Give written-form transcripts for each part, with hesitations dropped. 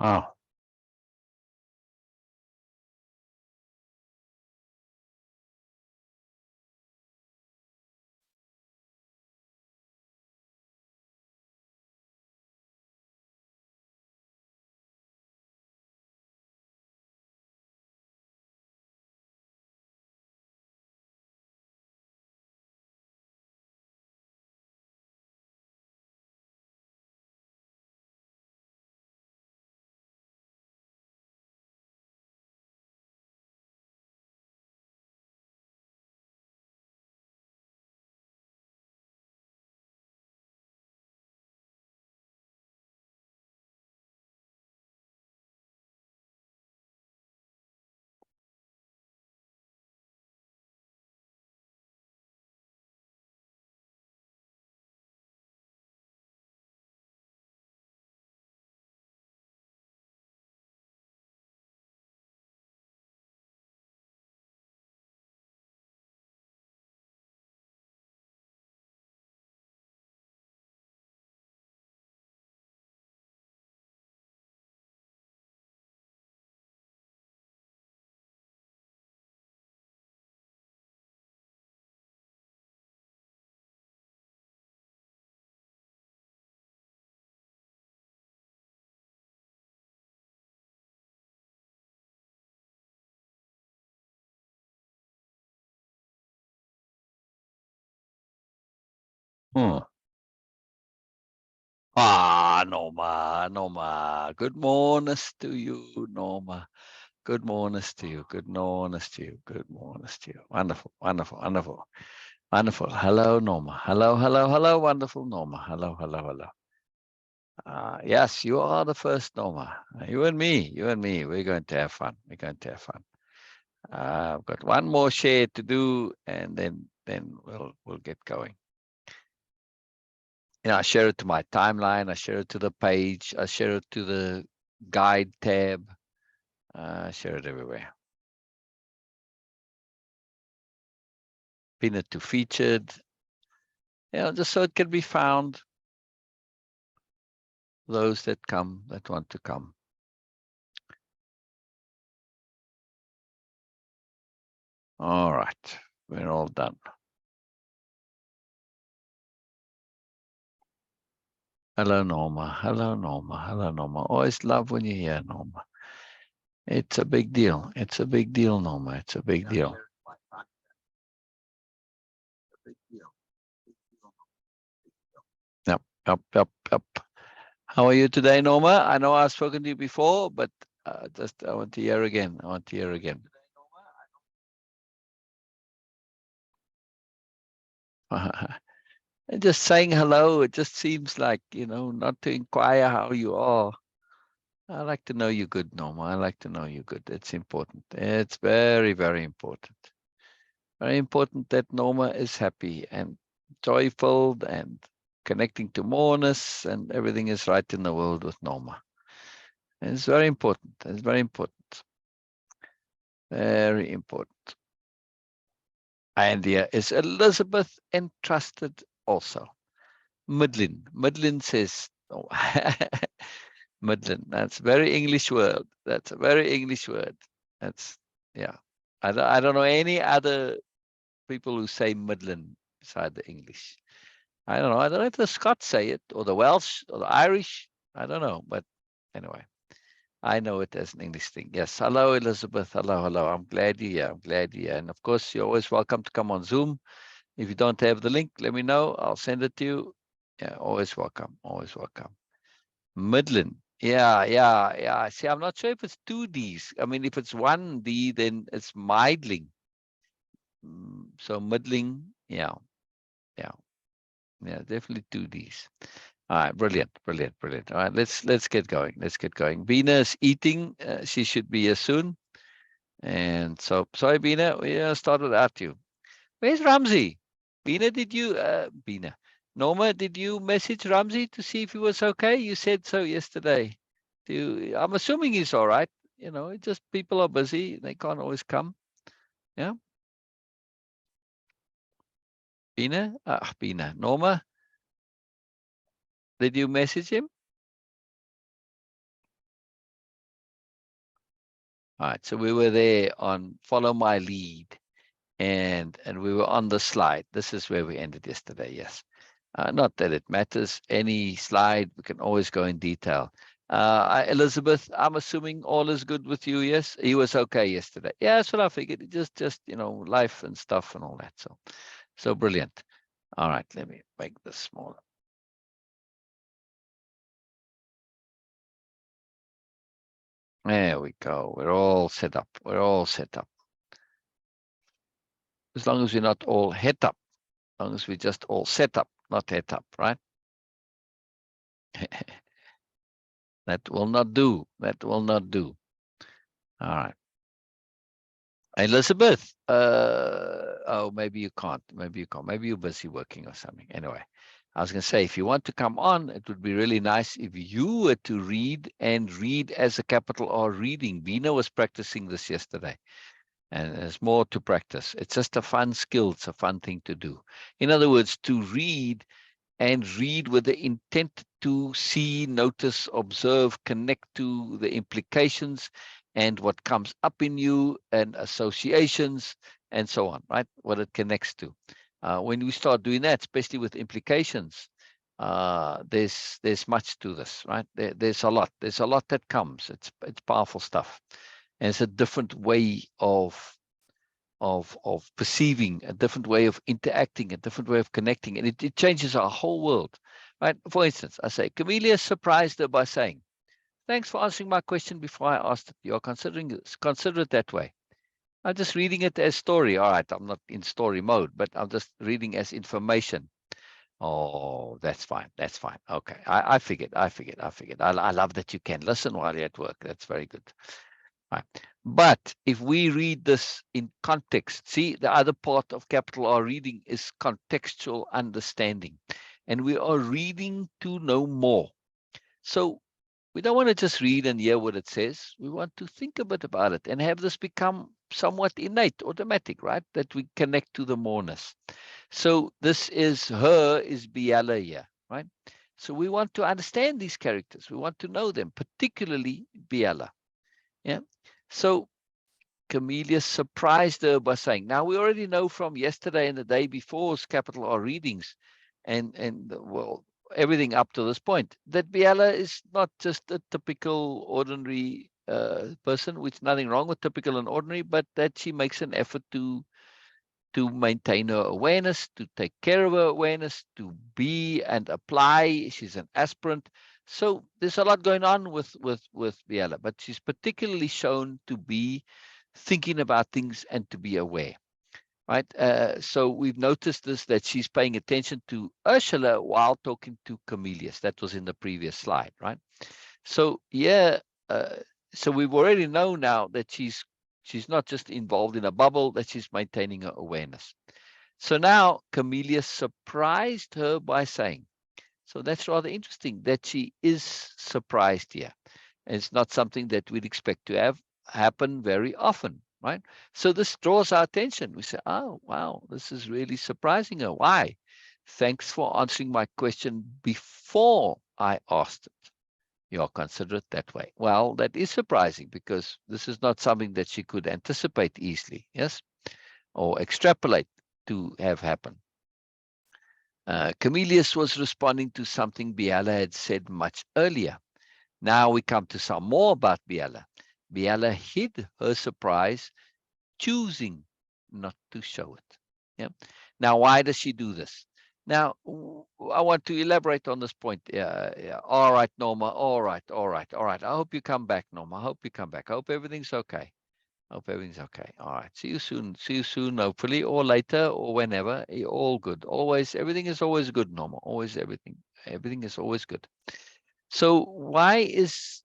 Oh. Hmm. Ah, Norma, Norma. Good morning to you, Norma. Good morning to you. Good morning to you. Good morning to you. Wonderful, wonderful, wonderful, wonderful. Hello, Norma. Hello, hello, hello. Wonderful, Norma. Hello, hello, hello. Yes, you are the first, Norma. You and me. You and me. We're going to have fun. We're going to have fun. I've got one more share to do, and then we'll get going. I share it to my timeline. I share it to the page. I share it to the guide tab. Share it everywhere. Pin it to featured. Just so it can be found. Those that want to come. All right, we're all done. Hello, Norma. Hello, Norma. Hello, Norma. Always love when you're here, Norma. It's a big deal. It's a big deal, Norma. It's a big deal. Yep, yep, yep, yep. How are you today, Norma? I know I've spoken to you before, but I want to hear again. I want to hear again. And just saying hello, it just seems like, not to inquire how you are. I like to know you good, Norma. I like to know you good. It's important. It's very, very important. Very important that Norma is happy and joyful and connecting to moreness, and everything is right in the world with Norma. And it's very important. It's very important. Very important. And here is Elizabeth entrusted also. Midland says, oh, Midland. That's a very English word. That's a very English word. That's, yeah. I don't know any other people who say Midland beside the English. I don't know. I don't know if the Scots say it or the Welsh or the Irish. I don't know. But anyway, I know it as an English thing. Yes. Hello, Elizabeth. Hello, hello. I'm glad you're here. I'm glad you're here. And of course, you're always welcome to come on Zoom. If you don't have the link, let me know. I'll send it to you. Yeah, always welcome. Always welcome. Midland. Yeah, yeah, yeah. See, I'm not sure if it's two Ds. I mean, if it's one D, then it's Meidling. So middling, yeah, yeah, yeah, definitely two Ds. All right, brilliant, brilliant, brilliant. All right, let's get going. Let's get going. Beena is eating. She should be here soon. And so, sorry, Beena, we started at you. Where's Ramsey? Beena, Beena? Norma, did you message Ramsey to see if he was okay? You said so yesterday. I'm assuming he's all right. It's just people are busy. They can't always come. Yeah. Beena? Beena. Norma, did you message him? All right, so we were there on follow my lead, and we were on the slide. This is where we ended yesterday. Yes, not that it matters. Any slide, we can always go in detail. Elizabeth, I'm assuming all is good with you. Yes, he was okay yesterday. Yeah, that's what I figured. Just life and stuff and all that. So brilliant. All right, let me make this smaller. There we go. We're all set up. We're all set up. As long as we're not all head up. As long as we just all set up, not head up, right? That will not do. That will not do. All right. Elizabeth, oh, maybe you can't. Maybe you can't. Maybe you're busy working or something. Anyway, I was going to say, if you want to come on, it would be really nice if you were to read and read as a capital R reading. Beena was practicing this yesterday, and there's more to practice. It's just a fun skill. It's a fun thing to do. In other words, to read and read with the intent to see, notice, observe, connect to the implications and what comes up in you and associations and so on, right? What it connects to. When we start doing that, especially with implications, there's much to this, right? There's a lot. There's a lot that comes. It's powerful stuff, and it's a different way of perceiving, a different way of interacting, a different way of connecting, and it changes our whole world, right? For instance, I say, Camellia surprised her by saying, "Thanks for answering my question before I asked it. You are consider it that way." I'm just reading it as story. All right, I'm not in story mode, but I'm just reading as information. Oh, that's fine. That's fine. Okay, I figured. I love that you can listen while you're at work. That's very good. Right. But if we read this in context, see, the other part of capital R reading is contextual understanding. And we are reading to know more. So we don't want to just read and hear what it says. We want to think a bit about it and have this become somewhat innate, automatic, right? That we connect to the moreness. So this is Biella here, right? So we want to understand these characters. We want to know them, particularly Biella. Yeah. So Camellia surprised her by saying, now we already know from yesterday and the day before's capital R readings and well, everything up to this point, that Biella is not just a typical ordinary person, which nothing wrong with typical and ordinary, but that she makes an effort to maintain her awareness, to take care of her awareness, to be and apply. She's an aspirant. So there's a lot going on with Biella, but she's particularly shown to be thinking about things and to be aware, right? So we've noticed this, that she's paying attention to Ursula while talking to Comelius. That was in the previous slide, right? So yeah, so we've already know now that she's not just involved in a bubble, that she's maintaining her awareness. So now Comelius surprised her by saying, so that's rather interesting that she is surprised here. And it's not something that we'd expect to have happen very often, right? So this draws our attention. We say, oh, wow, this is really surprising her. Why? Thanks for answering my question before I asked it. You are considerate that way. Well, that is surprising because this is not something that she could anticipate easily, yes, or extrapolate to have happen. Comelius was responding to something Biella had said much earlier. Now we come to some more about Biella. Biella hid her surprise, choosing not to show it. Yeah. Now, why does she do this? Now, I want to elaborate on this point. Yeah. All right, Norma. All right. I hope you come back, Norma. I hope you come back. I hope everything's okay. Hope everything's okay. All right. See you soon, hopefully, or later, or whenever. All good. Always, everything is always good, Norma. Always everything. Everything is always good. So why is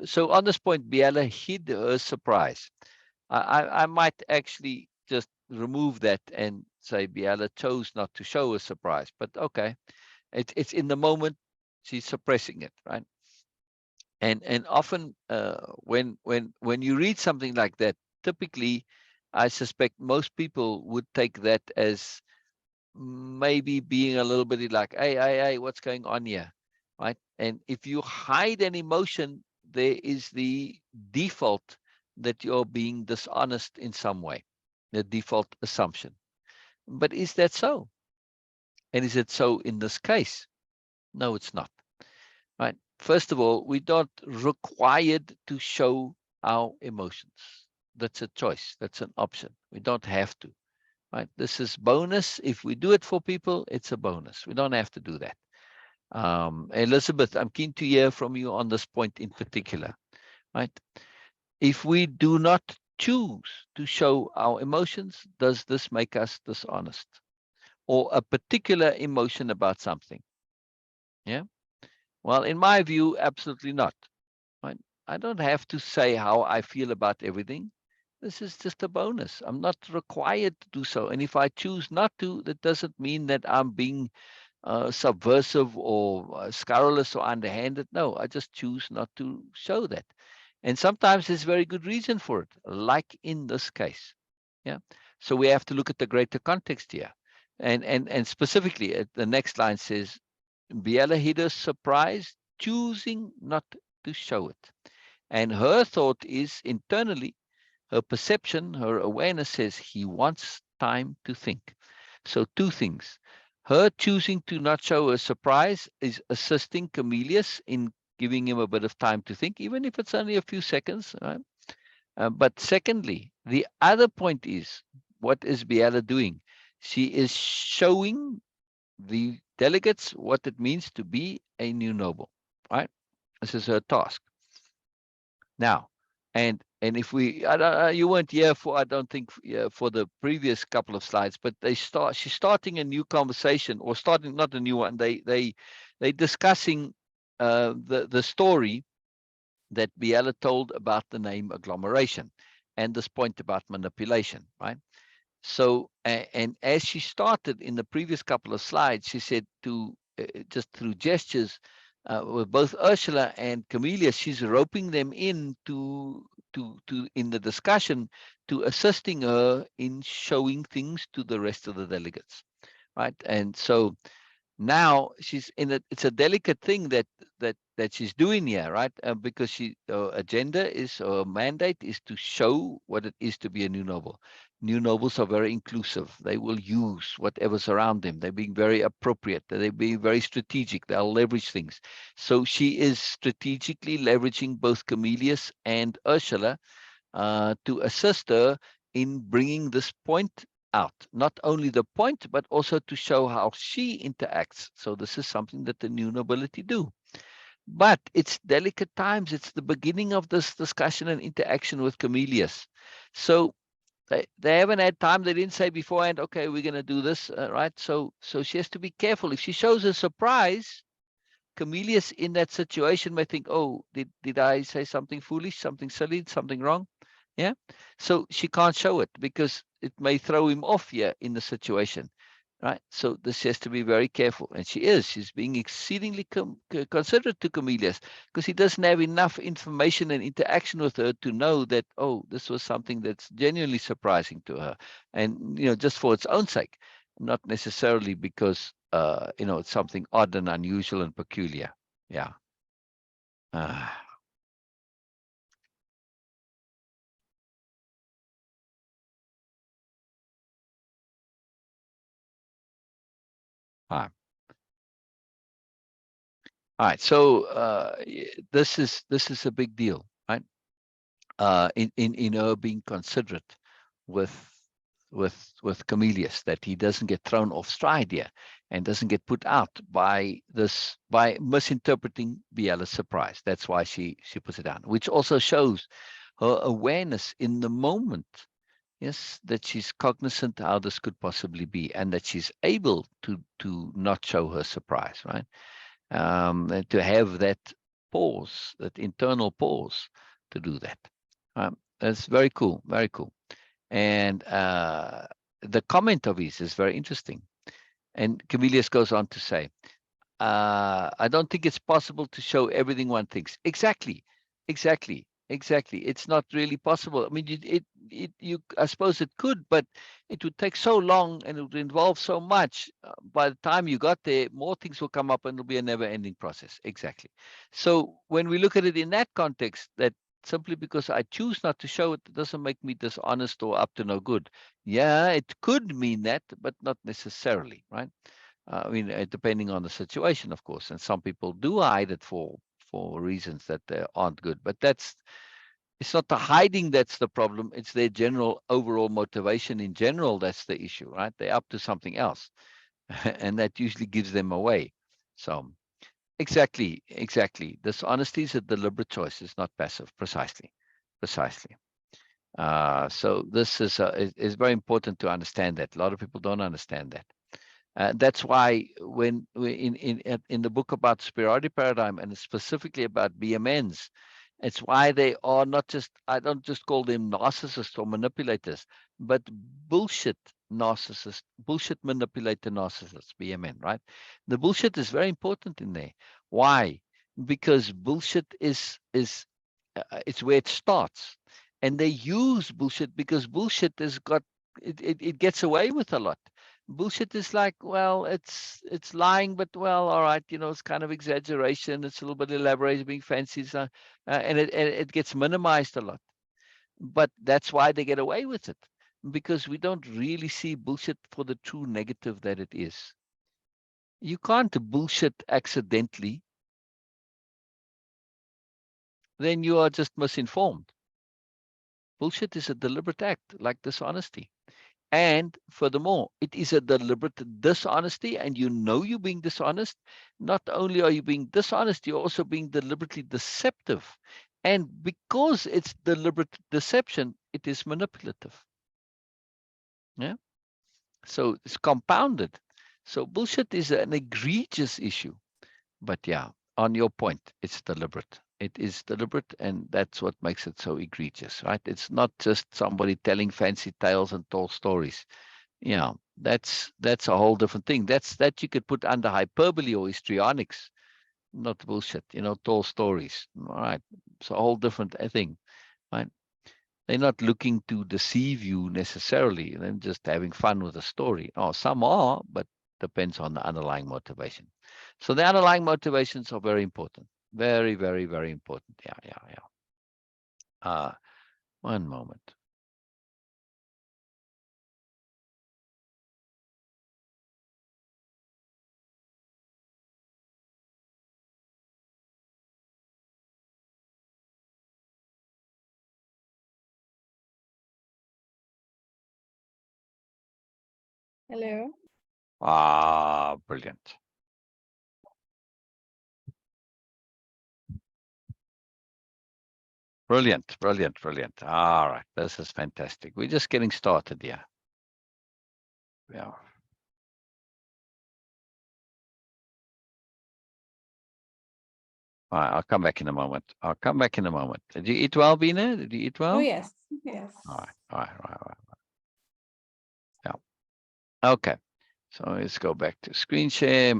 so on this point, Biella hid her surprise. I might actually just remove that and say Biella chose not to show a surprise, but okay, it's in the moment, she's suppressing it, right? And often when you read something like that, typically, I suspect most people would take that as maybe being a little bit like, hey, what's going on here, right? And if you hide an emotion, there is the default that you're being dishonest in some way, the default assumption. But is that so? And is it so in this case? No, it's not. Right. First of all, we're not required to show our emotions. That's a choice. That's an option. We don't have to. Right. This is bonus. If we do it for people, it's a bonus. We don't have to do that. Elizabeth, I'm keen to hear from you on this point in particular. Right. If we do not choose to show our emotions, does this make us dishonest? Or a particular emotion about something? Yeah. Well, in my view, absolutely not. Right? I don't have to say how I feel about everything. This is just a bonus. I'm not required to do so. And if I choose not to, that doesn't mean that I'm being subversive or scurrilous or underhanded. No, I just choose not to show that. And sometimes there's very good reason for it, like in this case. Yeah. So we have to look at the greater context here. And specifically, the next line says, Biella hid her surprise, choosing not to show it. And her thought is internally, her perception, her awareness says he wants time to think. So two things. Her choosing to not show her surprise is assisting Comelius in giving him a bit of time to think, even if it's only a few seconds. Right? But secondly, the other point is, what is Biella doing? She is showing the delegates what it means to be a new noble, right? This is her task. Now, and if we, you weren't here for, I don't think, for the previous couple of slides, but she's starting a new conversation, or starting, not a new one. They discussing the story that Biella told about the name agglomeration, and this point about manipulation, right? So, and as she started in the previous couple of slides, she said to just through gestures with both Ursula and Comelius, she's roping them in to in the discussion, to assisting her in showing things to the rest of the delegates, right? And so now she's in a, it's a delicate thing that she's doing here, right? Because she agenda is, or mandate is, to show what it is to be a new noble. New nobles are very inclusive. They will use whatever's around them. They're being very appropriate. They're being very strategic. They'll leverage things. So she is strategically leveraging both Comelius and Ursula to assist her in bringing this point out. Not only the point, but also to show how she interacts. So this is something that the new nobility do. But it's delicate times. It's the beginning of this discussion and interaction with Comelius. So they haven't had time. They didn't say beforehand, okay, we're going to do this, right? So she has to be careful. If she shows a surprise, Comelius in that situation may think, oh, did I say something foolish, something silly, something wrong? Yeah. So she can't show it because it may throw him off here in the situation. Right. So this has to be very careful. And she's being exceedingly considerate to Comelius, because he doesn't have enough information and interaction with her to know that, oh, this was something that's genuinely surprising to her. And, just for its own sake, not necessarily because, it's something odd and unusual and peculiar. Yeah. Uh, all right. All right. So this is a big deal, right? In her being considerate with with Comelius, that he doesn't get thrown off stride here and doesn't get put out by misinterpreting Biella's surprise. That's why she puts it down, which also shows her awareness in the moment. Yes, that she's cognizant how this could possibly be, and that she's able to not show her surprise, right? And to have that pause, that internal pause, to do that. That's very cool, very cool. And the comment of his is very interesting. And Comelius goes on to say, I don't think it's possible to show everything one thinks. Exactly. It's not really possible. I mean, I suppose it could, but it would take so long and it would involve so much. By the time you got there, more things will come up and it'll be a never-ending process. Exactly. So when we look at it in that context, that simply because I choose not to show it, it doesn't make me dishonest or up to no good. Yeah, it could mean that, but not necessarily, right? I mean, depending on the situation, of course. And some people do hide it for reasons that aren't good. But it's not the hiding that's the problem. It's their general overall motivation in general that's the issue, right? They're up to something else, and that usually gives them away. So exactly. Dishonesty is a deliberate choice. It's not passive. Precisely. So this is very important to understand that. A lot of people don't understand that. That's why when in the book about superiority paradigm, and specifically about BMNs, it's why they are not just, I don't just call them narcissists or manipulators, but bullshit narcissists, bullshit manipulator narcissists, BMN, right? The bullshit is very important in there. Why? Because bullshit is it's where it starts. And they use bullshit because bullshit has got, it gets away with a lot. Bullshit is like, well, it's lying, but well, all right, it's kind of exaggeration. It's a little bit elaborated, being fancy, and it gets minimized a lot. But that's why they get away with it, because we don't really see bullshit for the true negative that it is. You can't bullshit accidentally. Then you are just misinformed. Bullshit is a deliberate act, like dishonesty. And furthermore, it is a deliberate dishonesty, and you're being dishonest. Not only are you being dishonest, you're also being deliberately deceptive. And because it's deliberate deception, it is manipulative. Yeah. So it's compounded. So bullshit is an egregious issue. But yeah, on your point, it's deliberate. It is deliberate, and that's what makes it so egregious, right? It's not just somebody telling fancy tales and tall stories. Yeah, that's a whole different thing. That you could put under hyperbole or histrionics, not bullshit, tall stories. All right. It's a whole different thing, right? They're not looking to deceive you necessarily. They're just having fun with the story. Oh, some are, but depends on the underlying motivation. So the underlying motivations are very important. Very, very, very important. Yeah. One moment. Hello. Brilliant. Brilliant. All right. This is fantastic. We're just getting started here. Yeah. All right. I'll come back in a moment. Did you eat well, Beena? Did you eat Oh, well? yes. Yes. All right. Yeah. Okay. So let's go back to screen share.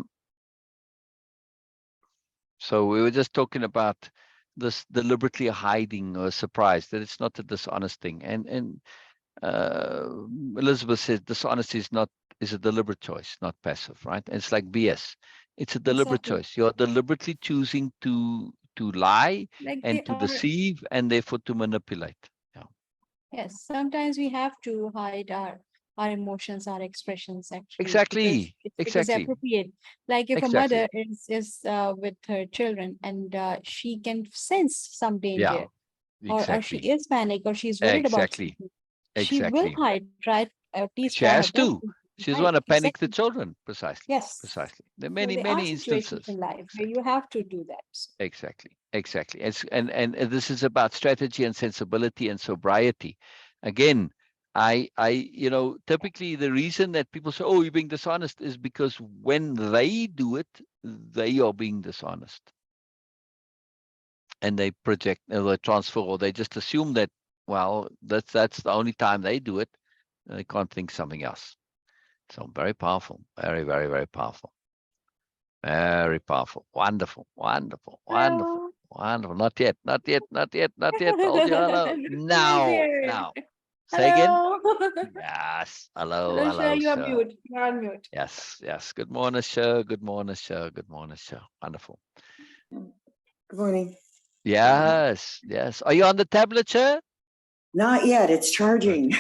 So we were just talking about this deliberately hiding or surprise, that it's not a dishonest thing. And uh, Elizabeth says dishonesty is a deliberate choice, not passive, right? And it's like BS. It's a deliberate Exactly. choice. You're deliberately choosing to lie Like and they to are. deceive, and therefore to manipulate. Yeah. Yes. Sometimes we have to hide our emotions, our expressions, actually, because Exactly. it is Exactly. appropriate. Like if a Exactly. mother is with her children, and she can sense some Yeah. danger, or she Exactly. is panic, or she's worried about Exactly. something, she will Exactly. hide. At least She try her has best to. to She's hide. want to panic the Exactly. children. Precisely. Yes. There are So many, there are many situations instances. in life where you Exactly. have to do that. Exactly. And this is about strategy and sensibility and sobriety. Again, typically the reason that people say, "Oh, you're being dishonest," is because when they do it, they are being dishonest, and they project, or they transfer, or they just assume that, well, that's the only time they do it. They can't think something else. So very powerful, very, very, very powerful. Very powerful. Wonderful. Hello. Not yet. Hold your hello. Who's Now, there? now. Say again. Hello. Yes. Hello, Hello, Sher, you are sir. mute. You are on mute. Yes. Good morning, sir. Good morning, sir. Wonderful. Good morning. Yes, yes. Are you on the tablet, Sher? Not yet. It's charging.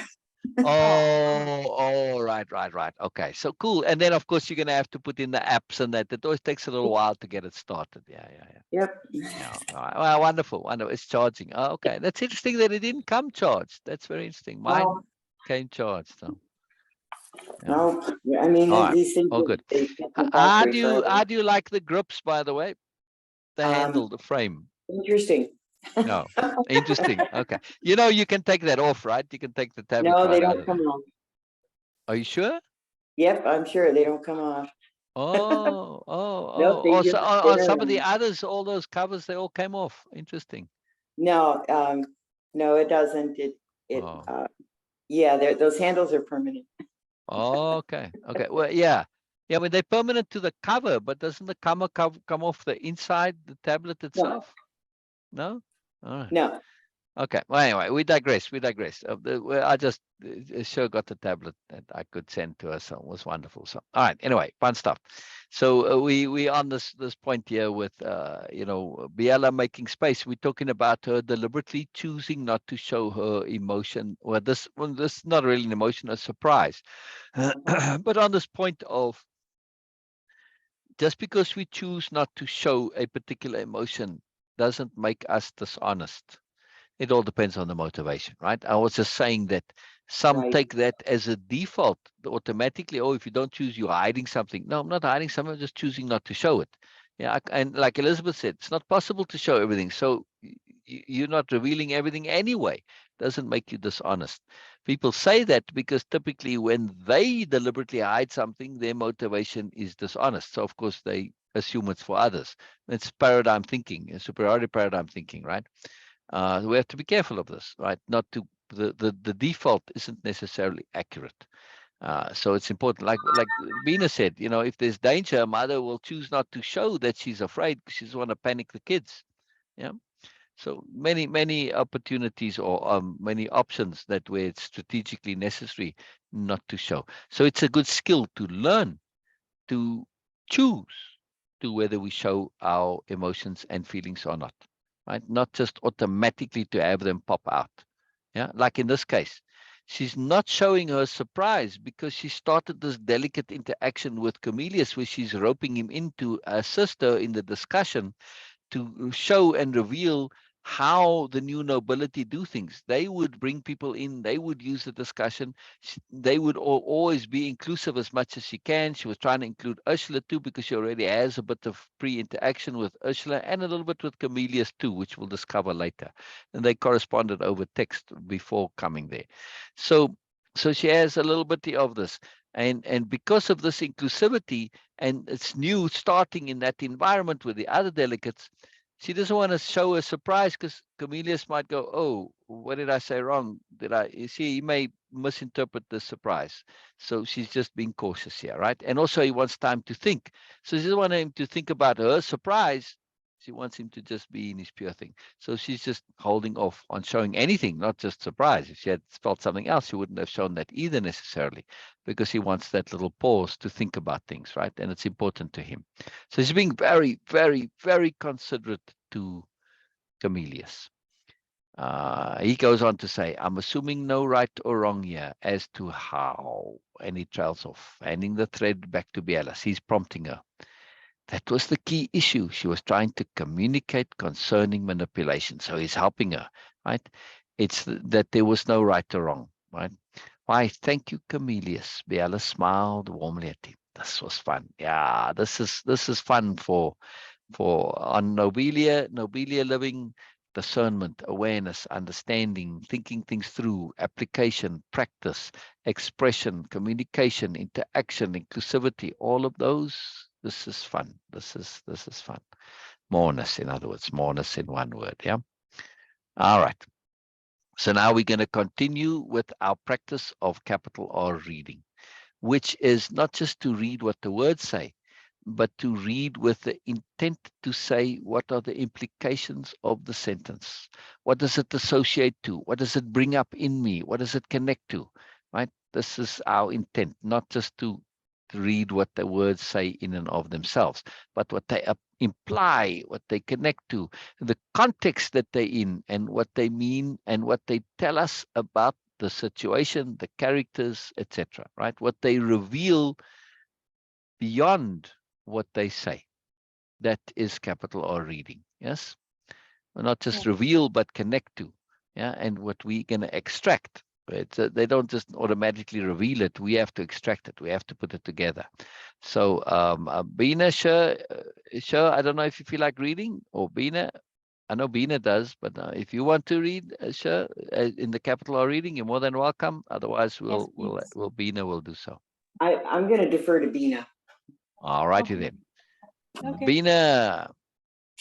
Oh, right. Okay, so cool. And then, of course, you're going to have to put in the apps and that. It always takes a little while to get it started. Yeah. Yep. Yeah. All right. Well, wonderful. It's charging. Oh, okay. That's interesting that it didn't come charged. That's very interesting. Mine Oh, came charged. So, yeah. no. I mean, All right. these things, All good. they sit in the How factory do you forever. like the grips, by the way? The handle, the frame. Interesting. No. Interesting. Okay. You can take that off, right? You can take the tablet No, they right out don't of come there. off. Are you sure? Yep, I'm sure they don't come off. Nope, they So just on sit some of the around. others, all those covers, they all came off. Interesting. No, no, it doesn't. Oh, Yeah, those handles are permanent. okay. Well, yeah. I mean, they're permanent to the cover, but doesn't the cover come off the inside the tablet No, itself? No? All right. no. Okay. Well, anyway, we digress. Well, I just sure got the tablet that I could send to her, so it was wonderful. So, all right. Anyway, fun stuff. So we on this point here with Biella making space. We're talking about her deliberately choosing not to show her emotion. Well, this is not really an emotion, a surprise. But on this point of just because we choose not to show a particular emotion doesn't make us dishonest. It all depends on the motivation, right? I was just saying that some Right. take that as a default automatically. Oh, if you don't choose, you're hiding something. No, I'm not hiding something. I'm just choosing not to show it. Yeah. And like Elizabeth said, it's not possible to show everything. So you're not revealing everything anyway. Doesn't make you dishonest. People say that because typically when they deliberately hide something, their motivation is dishonest. So of course they assume it's for others. It's paradigm thinking, superiority paradigm thinking, right? We have to be careful of this, right? Not to the default isn't necessarily accurate. So it's important, like Beena said, if there's danger, a mother will choose not to show that she's afraid because she doesn't want to panic the kids. Yeah. So many opportunities or many options that where it's strategically necessary not to show. So it's a good skill to learn to choose to whether we show our emotions and feelings or not, right? Not just automatically to have them pop out. Yeah, like in this case, she's not showing her surprise because she started this delicate interaction with Comelius where she's roping him in to assist her in the discussion to show and reveal how the new nobility do things. They would bring people in, they would use the discussion, they would always be inclusive as much as she can. She was trying to include Ursula too because she already has a bit of pre-interaction with Ursula and a little bit with Comelius too, which we'll discover later. And they corresponded over text before coming there. So she has a little bit of this. And because of this inclusivity, and it's new starting in that environment with the other delegates, she doesn't want to show a surprise because Comelius might go, oh, what did I say wrong? You see, he may misinterpret the surprise. So she's just being cautious here, right? And also he wants time to think. So she doesn't want him to think about her surprise. She wants him to just be in his pure thing. So she's just holding off on showing anything, not just surprise. If she had felt something else, she wouldn't have shown that either necessarily, because he wants that little pause to think about things, right? And it's important to him. So he's being very, very, very considerate to Comelius. He goes on to say, I'm assuming no right or wrong here as to how, and he trails off, handing the thread back to Biella. He's prompting her. That was the key issue. She was trying to communicate concerning manipulation. So he's helping her, right? It's that there was no right or wrong, right? Why, thank you, Comelius. Biella smiled warmly at him. This was fun. Yeah, this is fun for on Nobelia-Living, discernment, awareness, understanding, thinking things through, application, practice, expression, communication, interaction, inclusivity, all of those. This is fun. This is fun. Moreness, in other words, moreness in one word. Yeah. All right. So now we're going to continue with our practice of capital R reading, which is not just to read what the words say, but to read with the intent to say what are the implications of the sentence. What does it associate to? What does it bring up in me? What does it connect to? Right? This is our intent, not just to read what the words say in and of themselves, but what they imply, what they connect to, the context that they're in, and what they mean, and what they tell us about the situation, the characters, etc. Right? What they reveal beyond what they say. That is capital R reading. Yes. Well, not just Yeah. reveal, but connect to. Yeah. And what we're going to extract. They don't just automatically reveal it. We have to extract it. We have to put it together. So, Beena, Sher, I don't know if you feel like reading, or Beena. I know Beena does, but if you want to read, Sher, in the capital R reading, you're more than welcome. Otherwise, Yes, Beena will do so. I'm going to defer to Beena. All righty Okay. then. Okay. Beena,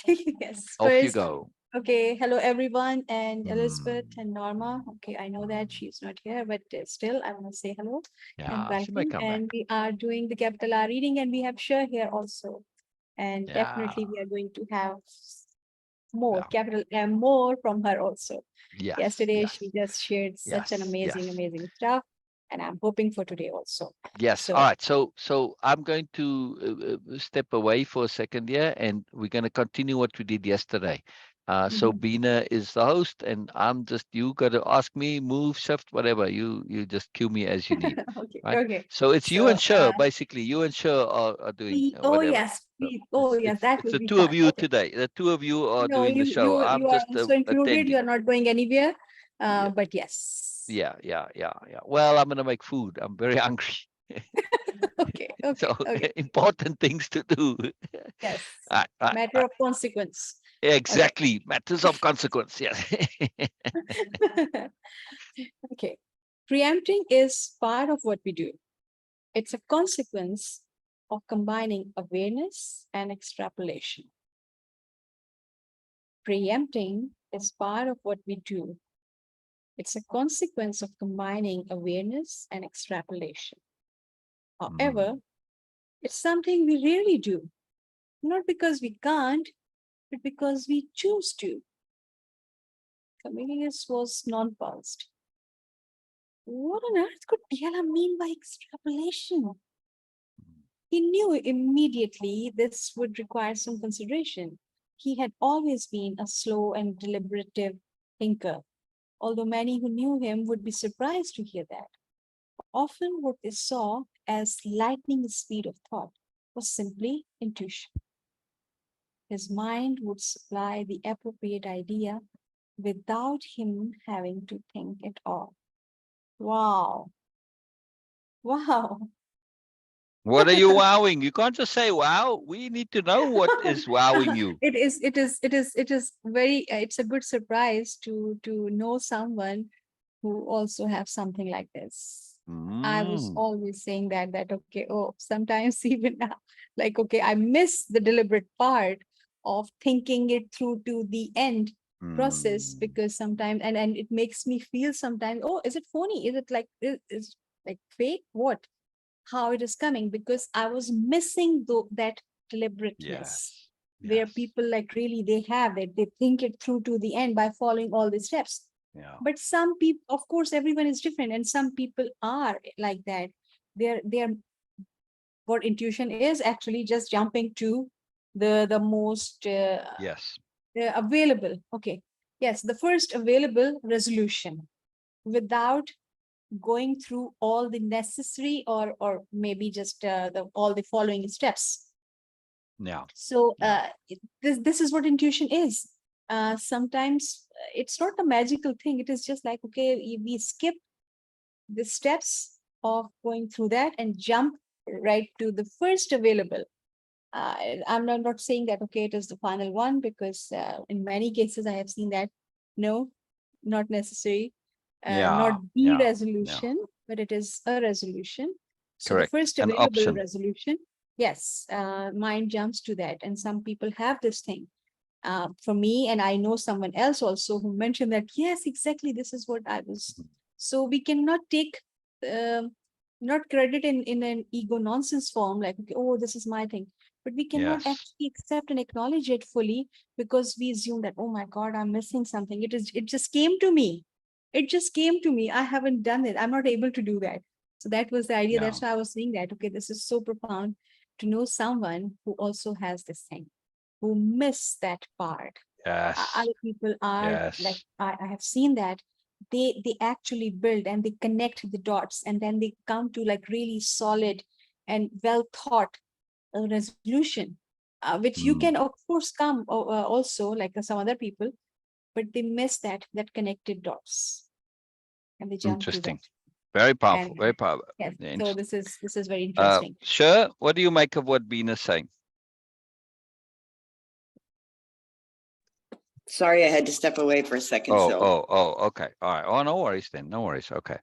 Yes. off you First, go. okay. Hello, everyone, and Elizabeth Mm. and Norma. Okay, I know that she's not here, but still, I want to say hello and Yeah, she may welcome. come back. And we are doing the capital R reading, and we have Sher here also. And Yeah, definitely, we are going to have more yeah. capital M more from her also. Yes. Yesterday, Yes. she just shared such an Yes. amazing, Yes. amazing stuff, and I'm hoping for today also. Yes. So, All right. So I'm going to step away for a second here, and we're going to continue what we did yesterday. So Beena is the host, and I'm just, you got to ask me, move, shift, whatever. You just cue me as you need. okay, Right. okay. So it's you So, and Sher, basically. You and Sher are doing oh whatever. yes, So oh yes, that it's will the be two of fun. you Okay. today. The two of you are No, doing the show. I'm you are just also included. You attending. are not going anywhere. Yeah. But yes. Yeah. Well, I'm gonna make food. I'm very hungry. Okay, okay, So okay. important things to do. Yes. I, I, Matter of consequence. Okay. exactly. Matters of consequence. Yes. Okay. Preempting is part of what we do. It's a consequence of combining awareness and extrapolation. Preempting is part of what we do. It's a consequence of combining awareness and extrapolation. However, it's something we rarely do, not because we can't, but because we choose to. Comelius was nonplussed. What on earth could Biella mean by extrapolation? He knew immediately this would require some consideration. He had always been a slow and deliberative thinker, although many who knew him would be surprised to hear that. Often what they saw as lightning speed of thought was simply intuition. His mind would supply the appropriate idea without him having to think at all. Wow. Wow. What are you wowing? You can't just say wow. We need to know what is wowing you. It is very, it's a good surprise to know someone who also have something like this. I was always saying that okay, oh, sometimes even now, like, okay, I miss the deliberate part of thinking it through to the end process, because sometimes, and it makes me feel sometimes, oh, is it phony? Is it like, is like fake? What? How it is coming? Because I was missing that deliberateness. Where people like really they have it, they think it through to the end by following all the steps. Yeah. But some people, of course, everyone is different, and some people are like that. They're what intuition is actually just jumping to the most Yes. available. Okay, yes, the first available resolution without going through all the necessary or maybe just all the following steps. Yeah. So this is what intuition is. Sometimes it's not a magical thing. It is just like, okay, we skip the steps of going through that and jump right to the first available. I'm not saying that, okay, it is the final one, because in many cases I have seen that, no, not necessary, not the resolution, but it is a resolution. So Correct. the first An available option. resolution, yes, mind jumps to that. And some people have this thing. For me, and I know someone else also who mentioned that, yes, exactly, this is what I was. So we cannot take, not credit in an ego nonsense form, like, okay, oh, this is my thing. But we cannot actually accept and acknowledge it fully, because we assume that, oh my God, I'm missing something. It just came to me. It just came to me. I haven't done it. I'm not able to do that. So that was the idea. Yeah. That's why I was saying that, okay, this is so profound to know someone who also has this thing, who miss that part. Yes. Other people are like, Yes. I have seen that they actually build and they connect the dots, and then they come to like really solid and well thought resolution, which you can of course come also like some other people, but they miss that connected dots and they jump to Interesting. that. Very powerful. And Very powerful. yes, Yeah, so interesting. this is very interesting. Sher, what do you make of what Beena's saying? Sorry, I had to step away for a second, Syl. Okay. All right. Oh, no worries then. No worries. Okay.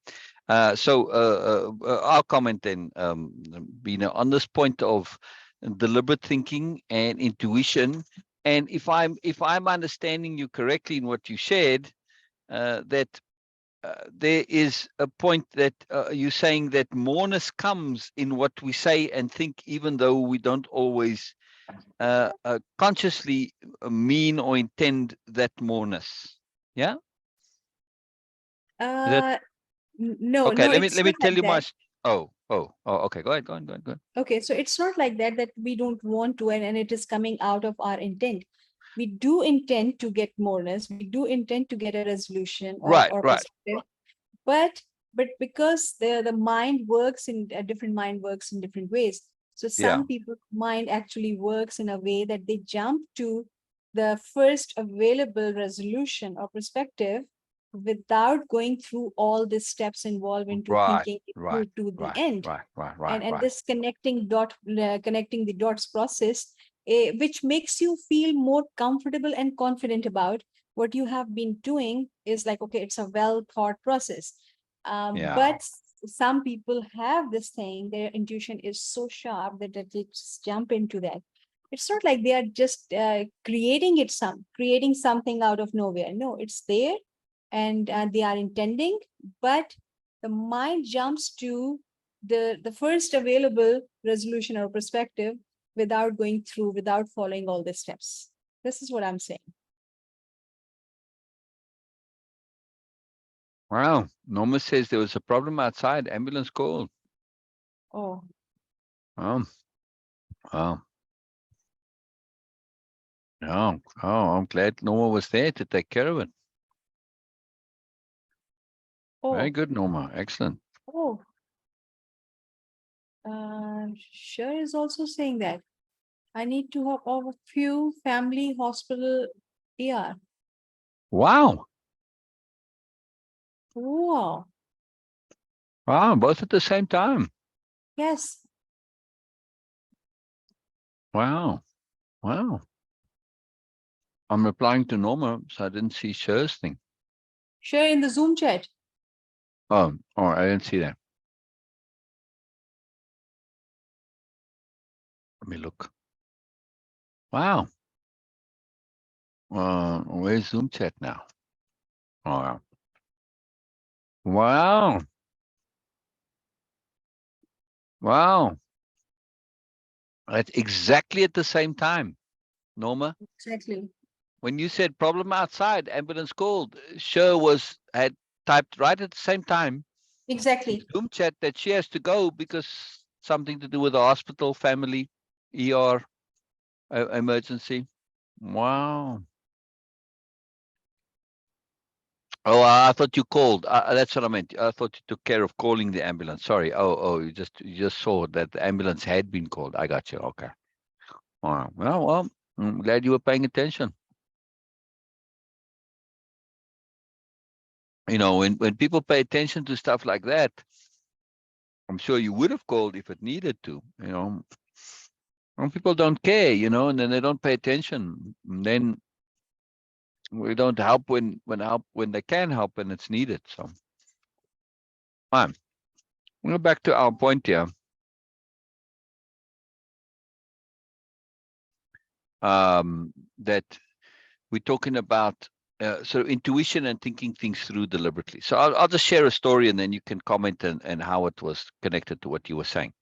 I'll comment then, Beena, on this point of deliberate thinking and intuition. And if I'm understanding you correctly in what you shared, that there is a point that you're saying that moreness comes in what we say and think, even though we don't always consciously mean or intend that moreness. Yeah. No, Okay. no, Let me it's not tell like you my. that. Okay. Go ahead. Go ahead. Okay, so it's not like that we don't want to, and it is coming out of our intent. We do intend to get moreness, we do intend to get a resolution Right. or Right. perspective, but because the mind works in a different mind works in different ways. So Yeah. some people's mind actually works in a way that they jump to the first available resolution or perspective without going through all the steps involved into Right. thinking it Right. through to the Right. end. Right. Right. And Right. this connecting the dots process, which makes you feel more comfortable and confident about what you have been doing, is like, okay, it's a well thought process. Yeah. But some people have this thing, their intuition is so sharp that they just jump into that. It's not like they are just creating something out of nowhere. No, it's there, and they are intending, but the mind jumps to the first available resolution or perspective without following all the steps. This is what I'm saying. Wow. Norma says there was a problem outside. Ambulance called. Oh, Oh. Oh. Oh. I'm glad Norma was there to take care of it. Very oh, good, Norma. Excellent. oh. Sher is also saying that I need to hop off a few family hospital ER. Wow. Wow. Wow. Both at the same time. Yes. Wow. Wow. I'm replying to Norma, so I didn't see Sher's thing. Sher in the Zoom chat. Oh, I didn't see that. Let me look. Wow. Where's Zoom chat now? Oh, wow. Wow. That's exactly at the same time, Norma. Exactly. When you said problem outside, ambulance called, Sher had typed right at the same time Exactly. Zoom chat that she has to go because something to do with the hospital, family, ER, emergency. Wow. Oh, I thought you called. That's what I meant. I thought you took care of calling the ambulance. Sorry. You just saw that the ambulance had been called. I got you. Okay. All right. Well, I'm glad you were paying attention. You know, when people pay attention to stuff like that, I'm sure you would have called if it needed to. You know, when people don't care, you know, and then they don't pay attention, and then we don't help when they can help when it's needed. So, fine. We'll go back to our point here. That we're talking about sort of intuition and thinking things through deliberately. So I'll just share a story and then you can comment and how it was connected to what you were saying.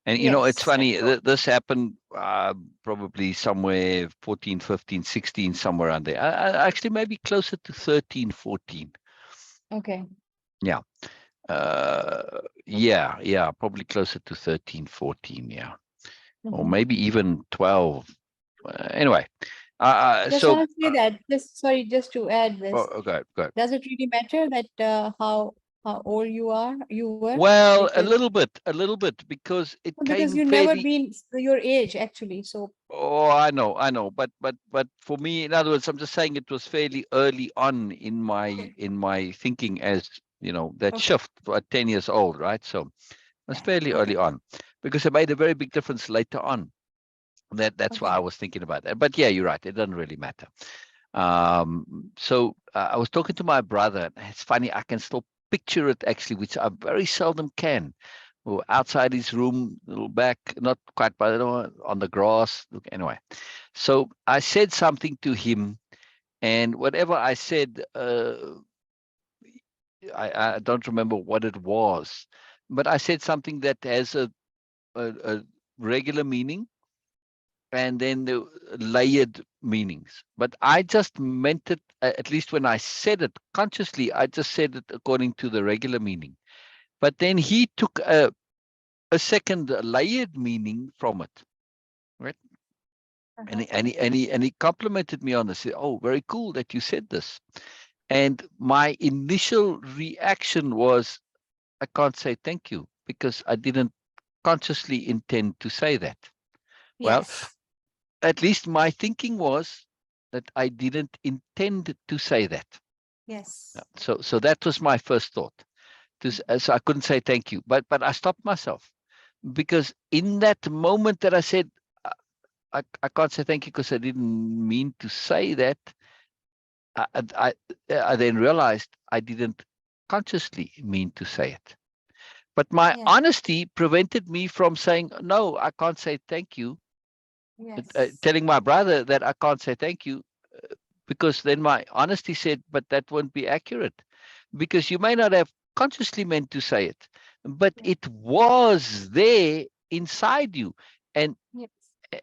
And, you know, it's Yes. funny, this happened probably somewhere 14, 15, 16, somewhere around there. Actually, maybe closer to 13, 14. Okay. Yeah. Yeah, probably closer to 13, 14, yeah. Or Mhm. maybe even 12. Anyway, Just so, want to say that, just to add this, okay, good. does it really matter that how old you were? Well, a Because little bit, because it because came you never fairly. been your age actually. So Oh, I know, but for me, in other words, I'm just saying it was fairly early on in okay, my thinking, as you know, that okay, shift at 10 years old, right? So it was yeah, fairly okay, early on, because it made a very big difference later on. That's why okay, I was thinking about that. But yeah, you're right. It doesn't really matter. So I was talking to my brother. It's funny, I can still picture it actually, which I very seldom can. We were outside his room, a little back, not quite, but on the grass. Look, anyway, so I said something to him, and whatever I said, I don't remember what it was, but I said something that has a regular meaning and then the layered meanings. But I just meant it, at least when I said it consciously, I just said it according to the regular meaning. But then he took a second layered meaning from it, right? And uh-huh, he complimented me on this. Said, "Oh, very cool that you said this." And my initial reaction was, I can't say thank you because I didn't consciously intend to say that. Well, yes, at least my thinking was that I didn't intend to say that. yes, So that was my first thought. So I couldn't say thank you, but I stopped myself, because in that moment that I said, I can't say thank you because I didn't mean to say that, I, I, I then realized I didn't consciously mean to say it. But my yeah, honesty prevented me from saying, no, I can't say thank you, yes, telling my brother that I can't say thank you, because then my honesty said, but that won't be accurate, because you may not have consciously meant to say it, but yeah, it was there inside you. And yes,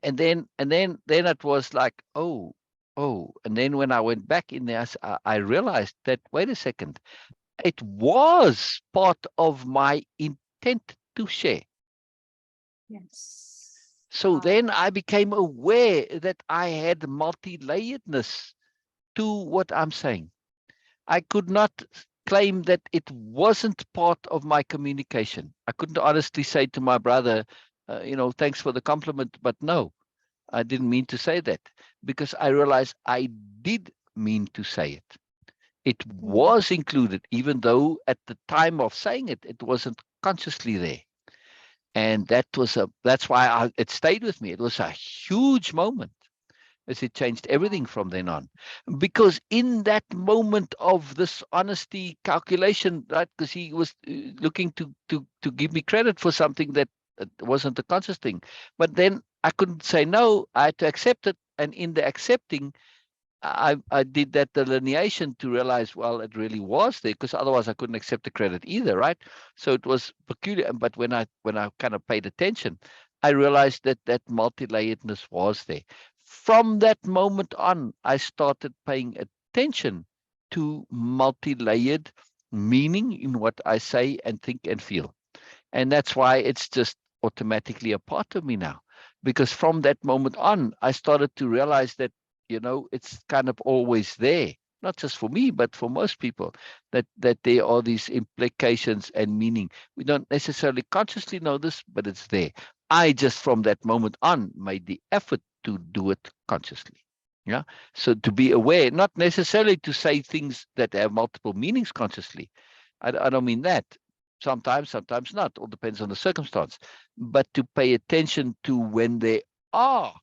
then it was like, and then when I went back in there, I realized that, wait a second, it was part of my intent to share. yes. So Wow. then I became aware that I had multi-layeredness to what I'm saying. I could not claim that it wasn't part of my communication. I couldn't honestly say to my brother, thanks for the compliment, but no, I didn't mean to say that, because I realized I did mean to say it. It Mm, was included, even though at the time of saying it, it wasn't consciously there. And that's why it stayed with me. It was a huge moment, as it changed wow. everything from then on. Because in that moment of this honesty calculation, right, because he was looking to give me credit for something that wasn't a conscious thing. But then I couldn't say no. I had to accept it. And in the accepting, I did that delineation to realize, well, it really was there, because otherwise I couldn't accept the credit either, right? So it was peculiar. But when I kind of paid attention, I realized that that multi-layeredness was there. From that moment on, I started paying attention to multi-layered meaning in what I say and think and feel. And that's why it's just automatically a part of me now. Because from that moment on, I started to realize that, it's kind of always there, not just for me, but for most people, that there are these implications and meaning. We don't necessarily consciously know this, but it's there. I just, from that moment on, made the effort to do it consciously. Yeah. So to be aware, not necessarily to say things that have multiple meanings consciously. I don't mean that. Sometimes not. All depends on the circumstance. But to pay attention to when there are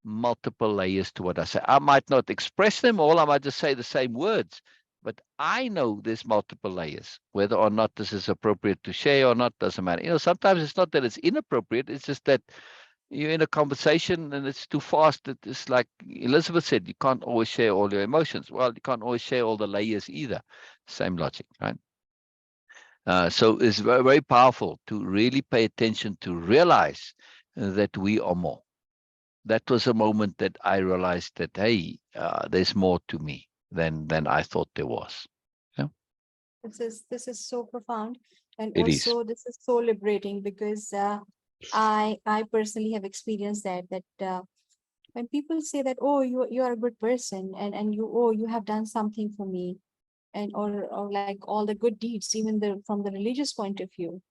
multiple layers to what I say. I might not express them all. I might just say the same words, but I know there's multiple layers. Whether or not this is appropriate to share or not doesn't matter. Sometimes it's not that it's inappropriate. It's just that you're in a conversation and it's too fast. It's like Elizabeth said, you can't always share all your emotions. Well, you can't always share all the layers either. Same logic, right? So it's very, very powerful to really pay attention to realize that we are more. That was a moment that I realized that, hey, there's more to me than I thought there was. Yeah. This is so profound. And It is. also this is so liberating because I personally have experienced that when people say that, oh, you are a good person, and you, oh, you have done something for me, and or like all the good deeds, even from the religious point of view,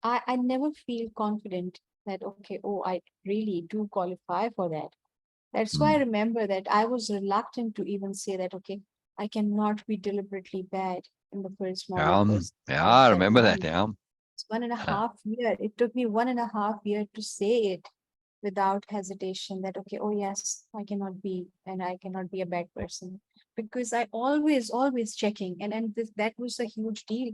I never feel confident that, okay, oh, I really do qualify for that. That's why I Mm. remember that I was reluctant to even say that, okay, I cannot be deliberately bad in the first moment, because Yeah, I that remember that. Yeah. it's 1.5 Uh, year. It took me 1.5 year to say it without hesitation that, okay, oh yes, I cannot be, and I cannot be a bad person, because I always checking, and that was a huge deal.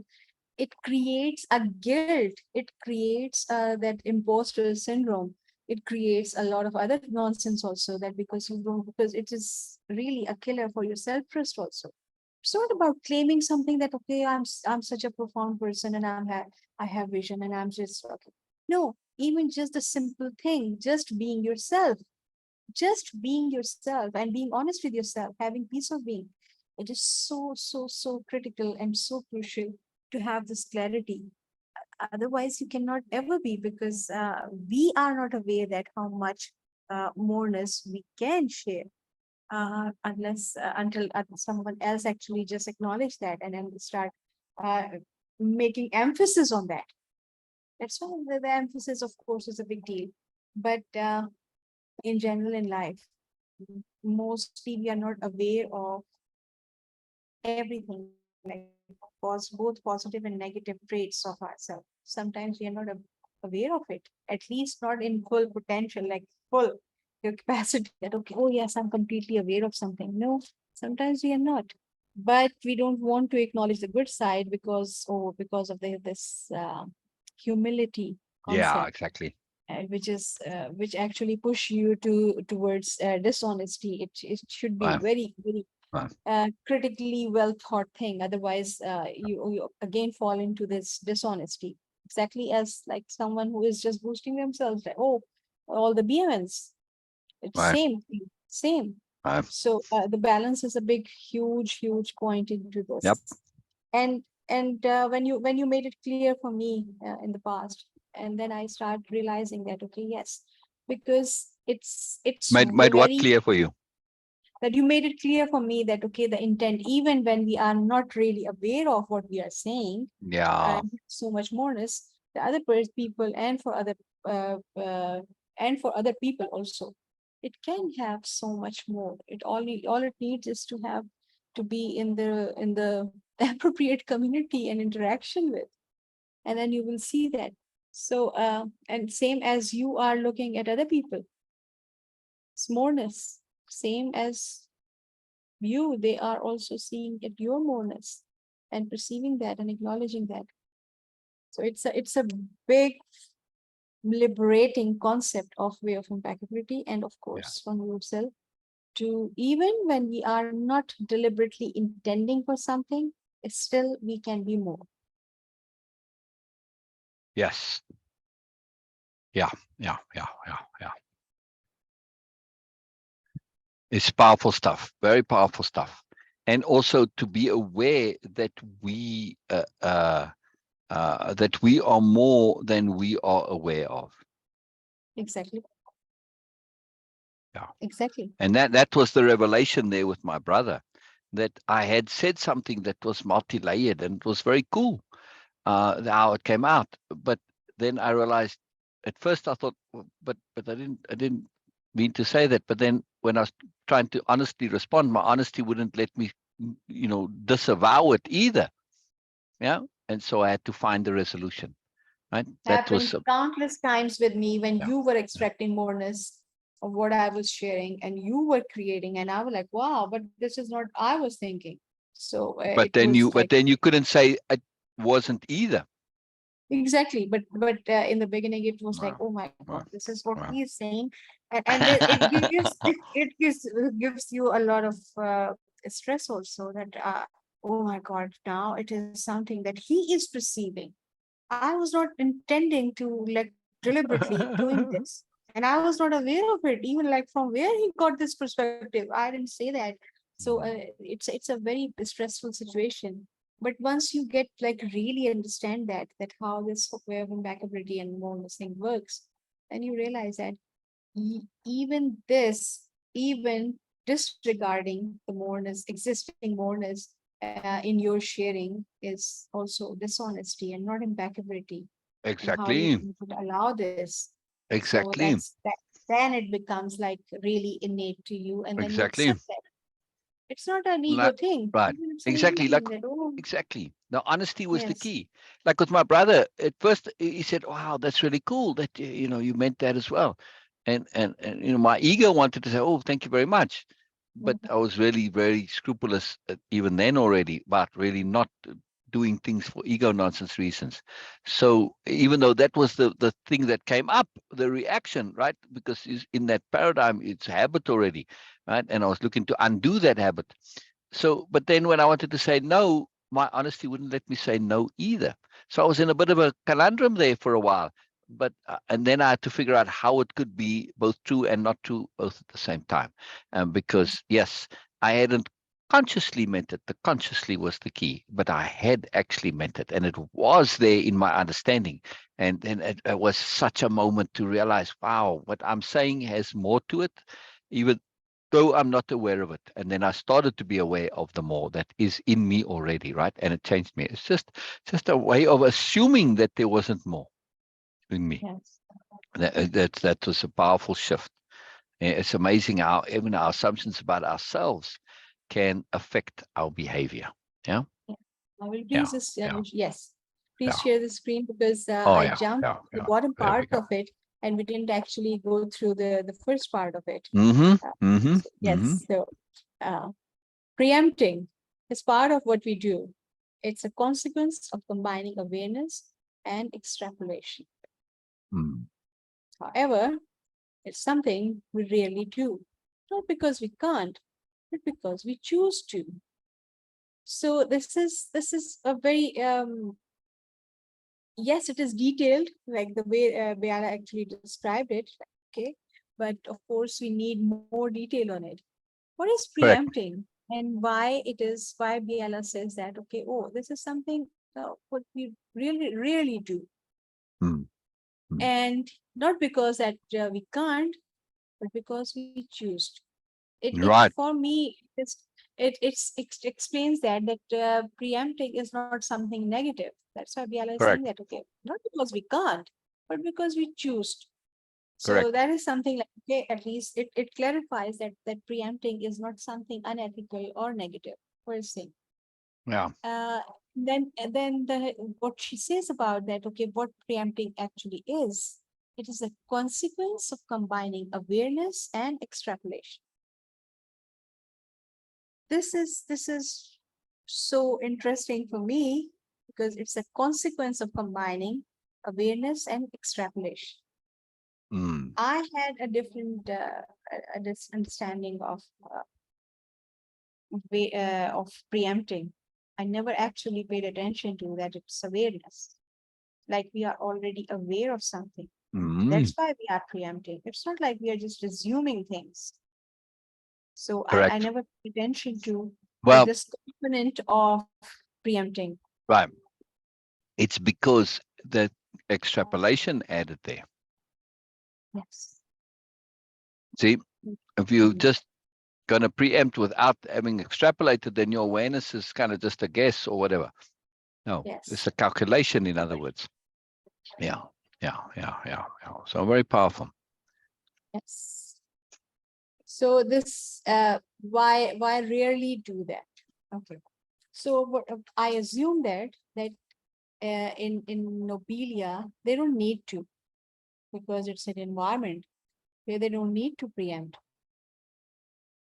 It creates a guilt, it creates that imposter syndrome, it creates a lot of other nonsense also, that because you don't, because it is really a killer for your self-trust also. It's not about claiming something that, okay, I'm such a profound person, and I have vision, and I'm just okay. No, even just the simple thing, just being yourself, just being yourself and being honest with yourself, having peace of being, it is so critical and so crucial to have this clarity. Otherwise, you cannot ever be, because we are not aware that how much moreness we can share, unless until someone else actually just acknowledge that, and then start uh, making emphasis on that. That's why the emphasis, of course, is a big deal. But in general in life, mostly we are not aware of everything, like both positive and negative traits of ourselves. Sometimes we are not aware of it, at least not in full potential, like full your capacity that, okay, oh yes, I'm completely aware of something. No, sometimes we are not. But we don't want to acknowledge the good side because, oh, because of this humility yeah, concept, exactly. which actually push you towards dishonesty. It should be Right. very Right. critically well thought thing. Otherwise, you again fall into this dishonesty. Exactly as like someone who is just boosting themselves, like, oh, all the BMNs, it's Right. same thing, same. Right. So the balance is a big, huge point into Yep. this. And when you made it clear for me in the past, and then I start realizing that, okay, yes, because it's Made what very, clear for you? that you made it clear for me that, okay, the intent, even when we are not really aware of what we are saying, Yeah. so much moreness, the other people, uh, uh, and for other people also, it can have so much more. All it needs is to have to be in the appropriate community and interaction with, and then you will see that. So and same as you are looking at other people, it's moreness. Same as you, they are also seeing at your moreness and perceiving that and acknowledging that. So it's a big liberating concept of way of impeccability, and of Yeah. course from yourself, to even when we are not deliberately intending for something, still we can be more. Yes. Yeah. Yeah. It's powerful stuff. Very powerful stuff. And also to be aware that that we are more than we are aware of. Exactly. Yeah. Exactly. And that was the revelation there with my brother, that I had said something that was multi-layered, and it was very cool how it came out. But then I realized, at first I thought, well, but I didn't mean to say that. But then when I was trying to honestly respond, my honesty wouldn't let me, disavow it either. Yeah. And so I had to find the resolution. Right. That Happened was countless times with me when yeah. you were Yeah. extracting moreness of what I was sharing and you were creating, and I was like, wow, but this is not I was thinking. So But it then was you like, but then you couldn't say it wasn't either. exactly, but in the beginning it was like, Wow. oh my God, Wow. this is what Wow. he is saying, and it gives you a lot of stress also, that oh my God, now it is something that he is perceiving. I was not intending to like deliberately doing this, and I was not aware of it, even like from where he got this perspective. I didn't say that. So it's a very stressful situation. But once you get like really understand that how this way of impeccability and moreness thing works, then you realize that even this, even disregarding the moreness, existing moreness in your sharing is also dishonesty and not impeccability. And how Exactly. you could allow this. So Exactly. then it becomes like really innate to you, and then you Exactly. accept that. It's not an ego Like, thing. right. It's an ego Exactly. thing Like, that, oh, exactly. Now, honesty was the yes. key. Like with my brother, at first he said, "Wow, that's really cool that you meant that as well," and my ego wanted to say, "Oh, thank you very much," but Mhm. I was really very scrupulous even then already about really not doing things for ego nonsense reasons. So even though that was the thing that came up, the reaction, right? Because in that paradigm, it's habit already, right? And I was looking to undo that habit. So, but then when I wanted to say no, my honesty wouldn't let me say no either. So I was in a bit of a conundrum there for a while. But and then I had to figure out how it could be both true and not true both at the same time. Because yes, I hadn't consciously meant it. The consciously was the key, but I had actually meant it, and it was there in my understanding. And then it was such a moment to realize, wow, what I'm saying has more to it, even though I'm not aware of it. And then I started to be aware of the more that is in me already, right? And it changed me. It's just a way of assuming that there wasn't more in me. Yes. That was a powerful shift. It's amazing how even our assumptions about ourselves can affect our behavior. Yeah, Yeah. I will yeah, please just, yeah, yes, please yeah. share the screen because Oh, I yeah, jumped yeah, the yeah. bottom There we part go. of it and we didn't actually go through the first part of it. Mm-hmm. Uh, Mm-hmm. Mm-hmm. yes, so uh, preempting is part of what we do. It's a consequence of combining awareness and extrapolation. Mm. However, it's something we rarely do, not because we can't, but because we choose to. So this is a very yes, it is detailed, like the way Biella actually described it. Okay, but of course we need more detail on it. What is Correct. preempting, and why Biella says that? Okay, oh, this is something what we really do, Mm. Mm. and not because that we can't, but because we choose to. It Right. for me it explains that preempting is not something negative. That's why Biala is saying Correct. that, okay, not because we can't, but because we choose to. So Correct. that is something like, okay, at least it clarifies that preempting is not something unethical or negative. First thing. Yeah. Uh, then what she says about that, okay, what preempting actually is, it is a consequence of combining awareness and extrapolation. This is so interesting for me because it's a consequence of combining awareness and extrapolation. Mm. I had a different this understanding of of preempting. I never actually paid attention to that. It's awareness, like we are already aware of something. Mm. That's why we are preempting. It's not like we are just assuming things. So I Correct. never paid attention to Well, this component of preempting. right. It's because the extrapolation added there. Yes. See, if you Mhm. just going to preempt without having extrapolated, then your awareness is kind of just a guess or whatever. No, it's Yes. a calculation, in other words. Yeah, yeah, yeah, yeah, yeah. So very powerful. Yes. So this why rarely do that? Okay. So what I assume that in Nobelia they don't need to, because it's an environment where they don't need to preempt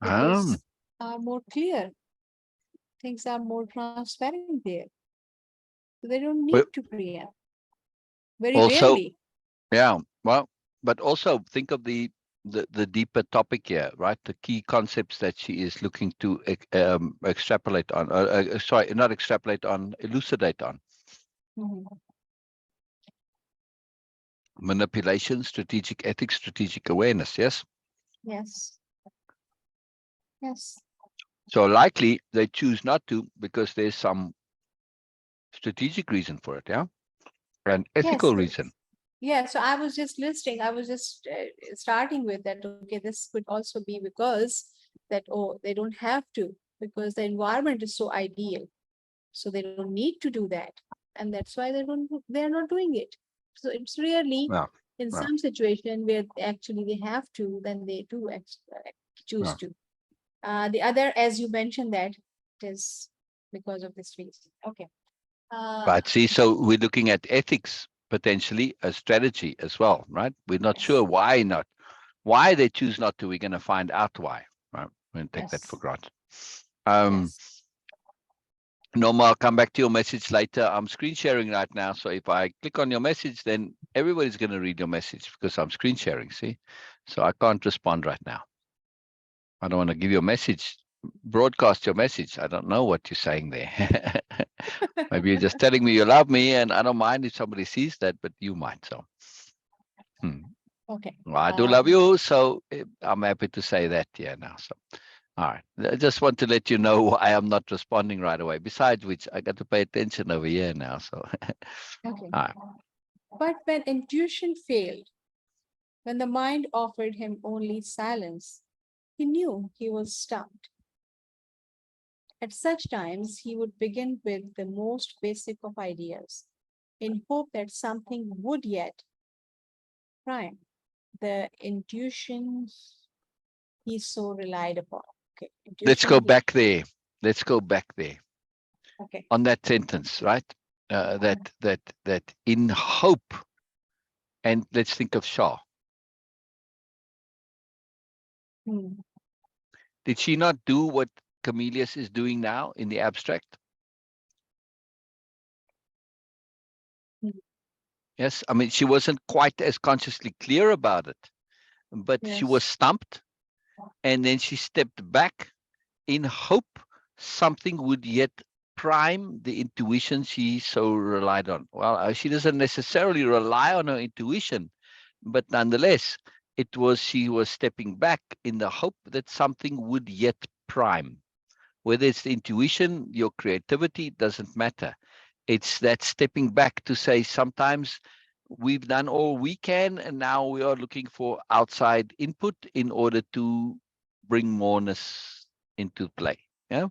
Um, because are more clear, things are more transparent there. So they don't need but to preempt. Very also, rarely. yeah, well, but also think of the deeper topic here, right? The key concepts that she is looking to extrapolate on, sorry, not extrapolate on, elucidate on. Mhm. Manipulation, strategic ethics, strategic awareness. Yes. Yes. Yes. So likely they choose not to because there's some strategic reason for it, yeah, an Yes. ethical reason. Yeah, so I was just listing, I was just starting with that. Okay, this could also be because that, oh, they don't have to, because the environment is so ideal. So they don't need to do that. And that's why they're not doing it. So it's really Yeah, in yeah, some situation where actually they have to, then they do choose yeah. to. The other, as you mentioned, that it is because of this reason. Okay. Right. See, so we're looking at ethics, potentially a strategy as well, right? We're not sure Yes. why not. Why they choose not to, we're going to find out why. Right? We're going to take that for Yes. granted. Yes. Norma, I'll come back to your message later. I'm screen sharing right now. So if I click on your message, then everybody's going to read your message because I'm screen sharing, see? So I can't respond right now. I don't want to give you a message, broadcast your message. I don't know what you're saying there. Maybe you're just telling me you love me, and I don't mind if somebody sees that, but you might. So Okay. well, I do love you, so I'm happy to say that here now. So all right, I just want to let you know why I'm not responding right away. Besides which, I got to pay attention over here now. So Okay. all right. But when intuition failed, when the mind offered him only silence, he knew he was stumped. At such times, he would begin with the most basic of ideas in hope that something would yet prime the intuition he so relied upon. Okay, Let's intuition go again. back there. Let's go back there Okay. on that sentence, right? That in hope, and let's think of Shaw. Hmm. Did she not do what Comelius is doing now in the abstract? Hmm. Yes, I mean, she wasn't quite as consciously clear about it, but she was Yes. stumped, and then she stepped back in hope something would yet prime the intuition she so relied on. Well, she doesn't necessarily rely on her intuition, but nonetheless, she was stepping back in the hope that something would yet prime. Whether it's the intuition, your creativity, doesn't matter. It's that stepping back to say sometimes we've done all we can, and now we are looking for outside input in order to bring moreness into play. Yeah.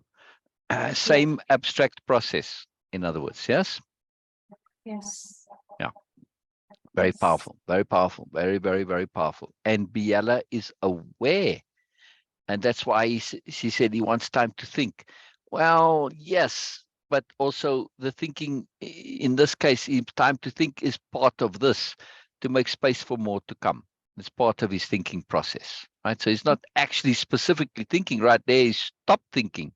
Yeah. Same abstract process, in other words. Yes. Yes. Yeah. Very Yes. powerful. Very powerful. Very, very, very powerful. And Biella is aware. And that's why she said he wants time to think. Well, yes, but also the thinking in this case, time to think is part of this to make space for more to come. It's part of his thinking process, right? So he's not actually specifically thinking right there. He stopped thinking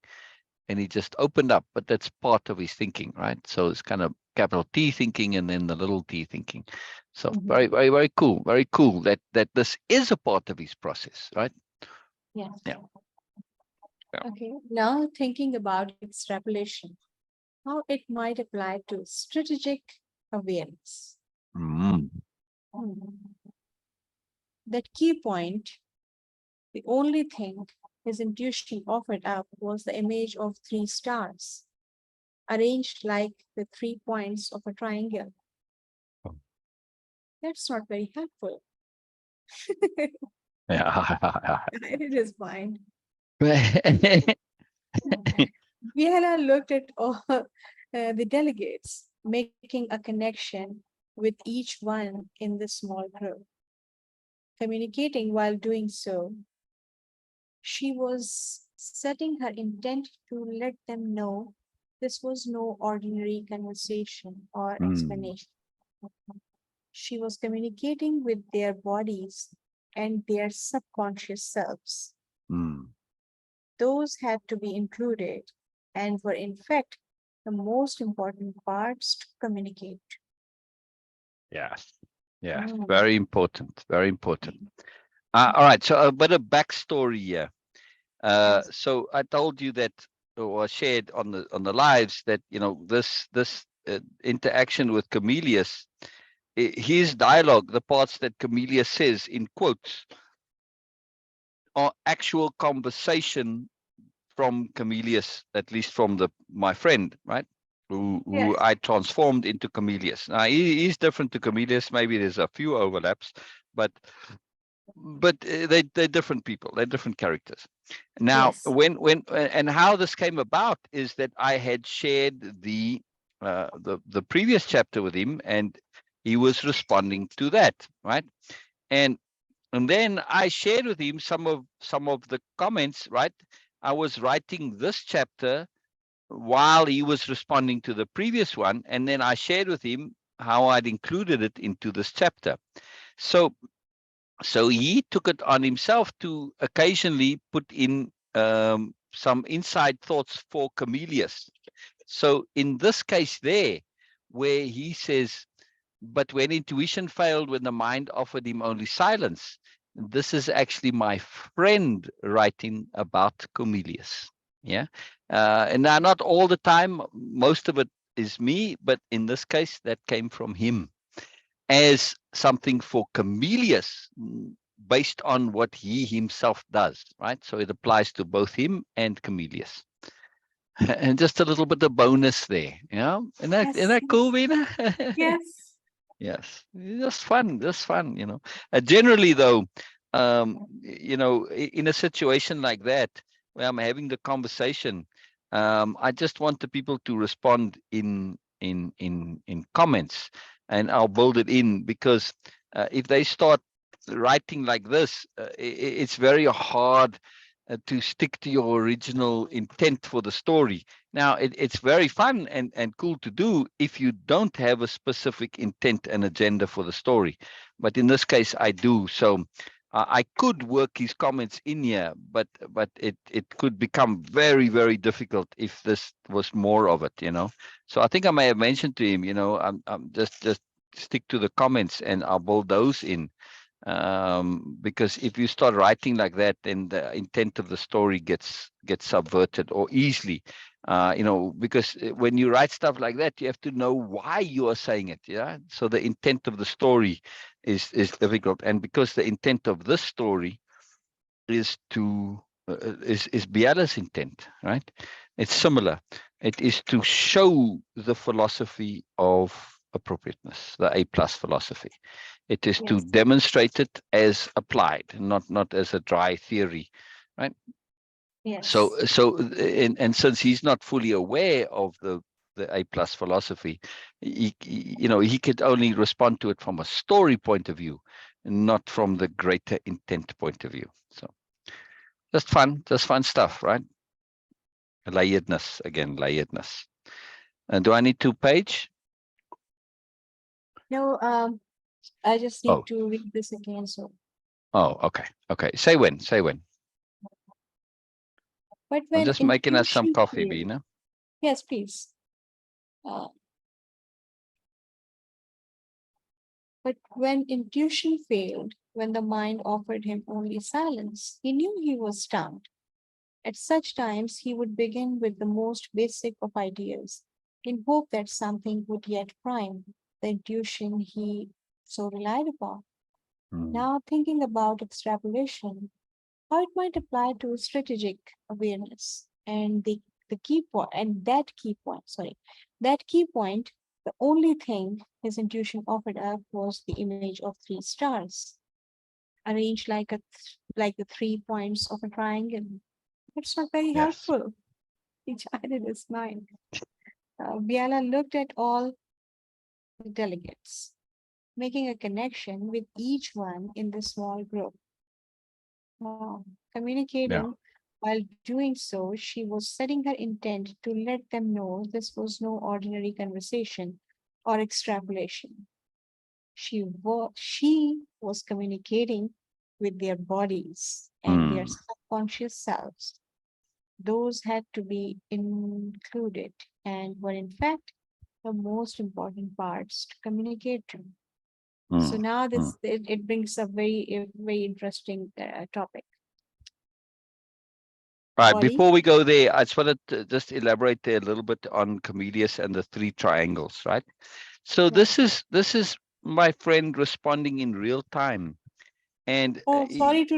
and he just opened up, but that's part of his thinking, right? So it's kind of capital T thinking and then the little t thinking. So very, very, very cool. Very cool that this is a part of his process, right? Yes. Yeah. Yeah. Okay. Now thinking about extrapolation, how it might apply to strategic awareness. Mm. That key point, the only thing his intuition offered up was the image of three stars, arranged like the 3 points of a triangle. That's not very helpful. Yeah. It is fine. Biella looked at all the delegates, making a connection with each one in the small group. Communicating while doing so, she was setting her intent to let them know this was no ordinary conversation or Mm. explanation. She was communicating with their bodies and their subconscious selves. Mm. Those had to be included and were, in fact, the most important parts to communicate. Yes. Yes. Mm. Very important. Very important. All right. So a bit of backstory here. Yes. So I told you that, or shared on the lives, that this interaction with Comelius, his dialogue, the parts that Comelius says in quotes, are actual conversation from Comelius, at least from my friend, right? who Yes. I transformed into Comelius. Now he's different to Comelius. Maybe there's a few overlaps, but they're different people. They're different characters. Now, Yes. when and how this came about is that I had shared the previous chapter with him, and he was responding to that, right? And then I shared with him some of the comments, right? I was writing this chapter while he was responding to the previous one, and then I shared with him how I'd included it into this chapter. So he took it on himself to occasionally put in some inside thoughts for Comelius. So in this case there, where he says, but when intuition failed, when the mind offered him only silence, this is actually my friend writing about Comelius. Yeah. And now, not all the time, most of it is me, but in this case, that came from him as something for Comelius, based on what he himself does, right? So it applies to both him and Comelius. And just a little bit of bonus there, you know? Isn't that, Yes. isn't that cool, Beena? Yes. Yes, just fun, you know. Generally, though, you know, in a situation like that where I'm having the conversation, I just want the people to respond in comments, and I'll build it in, because if they start writing like this, it's very hard to stick to your original intent for the story. Now, it's very fun and cool to do if you don't have a specific intent and agenda for the story. But in this case, I do. So I could work his comments in here, but it could become very, very difficult if this was more of it, you know. So I think I may have mentioned to him, you know, I'm just stick to the comments and I'll build those in. Because if you start writing like that, then the intent of the story gets subverted or easily, you know, because when you write stuff like that, you have to know why you are saying it. Yeah. So the intent of the story is difficult. And because the intent of this story is to is Biella's intent, right? It's similar. It is to show the philosophy of appropriateness, the A+ philosophy. It is to Yes. demonstrate it as applied, not as a dry theory, right? Yes. So and since he's not fully aware of the A+ philosophy, you know, he could only respond to it from a story point of view, not from the greater intent point of view. So just fun stuff, right? Layeredness, again, layeredness. And do I need to page? No, I just need Oh, to read this again. So, okay. Say when. but I'm when just making us some intuition coffee, failed, Beena. yes, please. But when intuition failed, when the mind offered him only silence, he knew he was stumped. At such times, he would begin with the most basic of ideas, in hope that something would yet prime the intuition he so relied upon. Now, thinking about extrapolation, how it might apply to strategic awareness, and the key point, and that key point, the only thing his intuition offered up was the image of three stars, arranged like the 3 points of a triangle. It's not very Yes. helpful. Each idea is mine. Biella looked at all the delegates, making a connection with each one in the small group. Yeah. Communicating while doing so, she was setting her intent to let them know this was no ordinary conversation or extrapolation. She was communicating with their bodies and their Mm. subconscious selves. Those had to be included and were in fact the most important parts to communicate to. So Mm. now Mm. it brings a very interesting topic. Right. Body. Before we go there, I just wanted to just elaborate there a little bit on Comelius and the three triangles, right? So Yeah. this is my friend responding in real time, and Oh, sorry to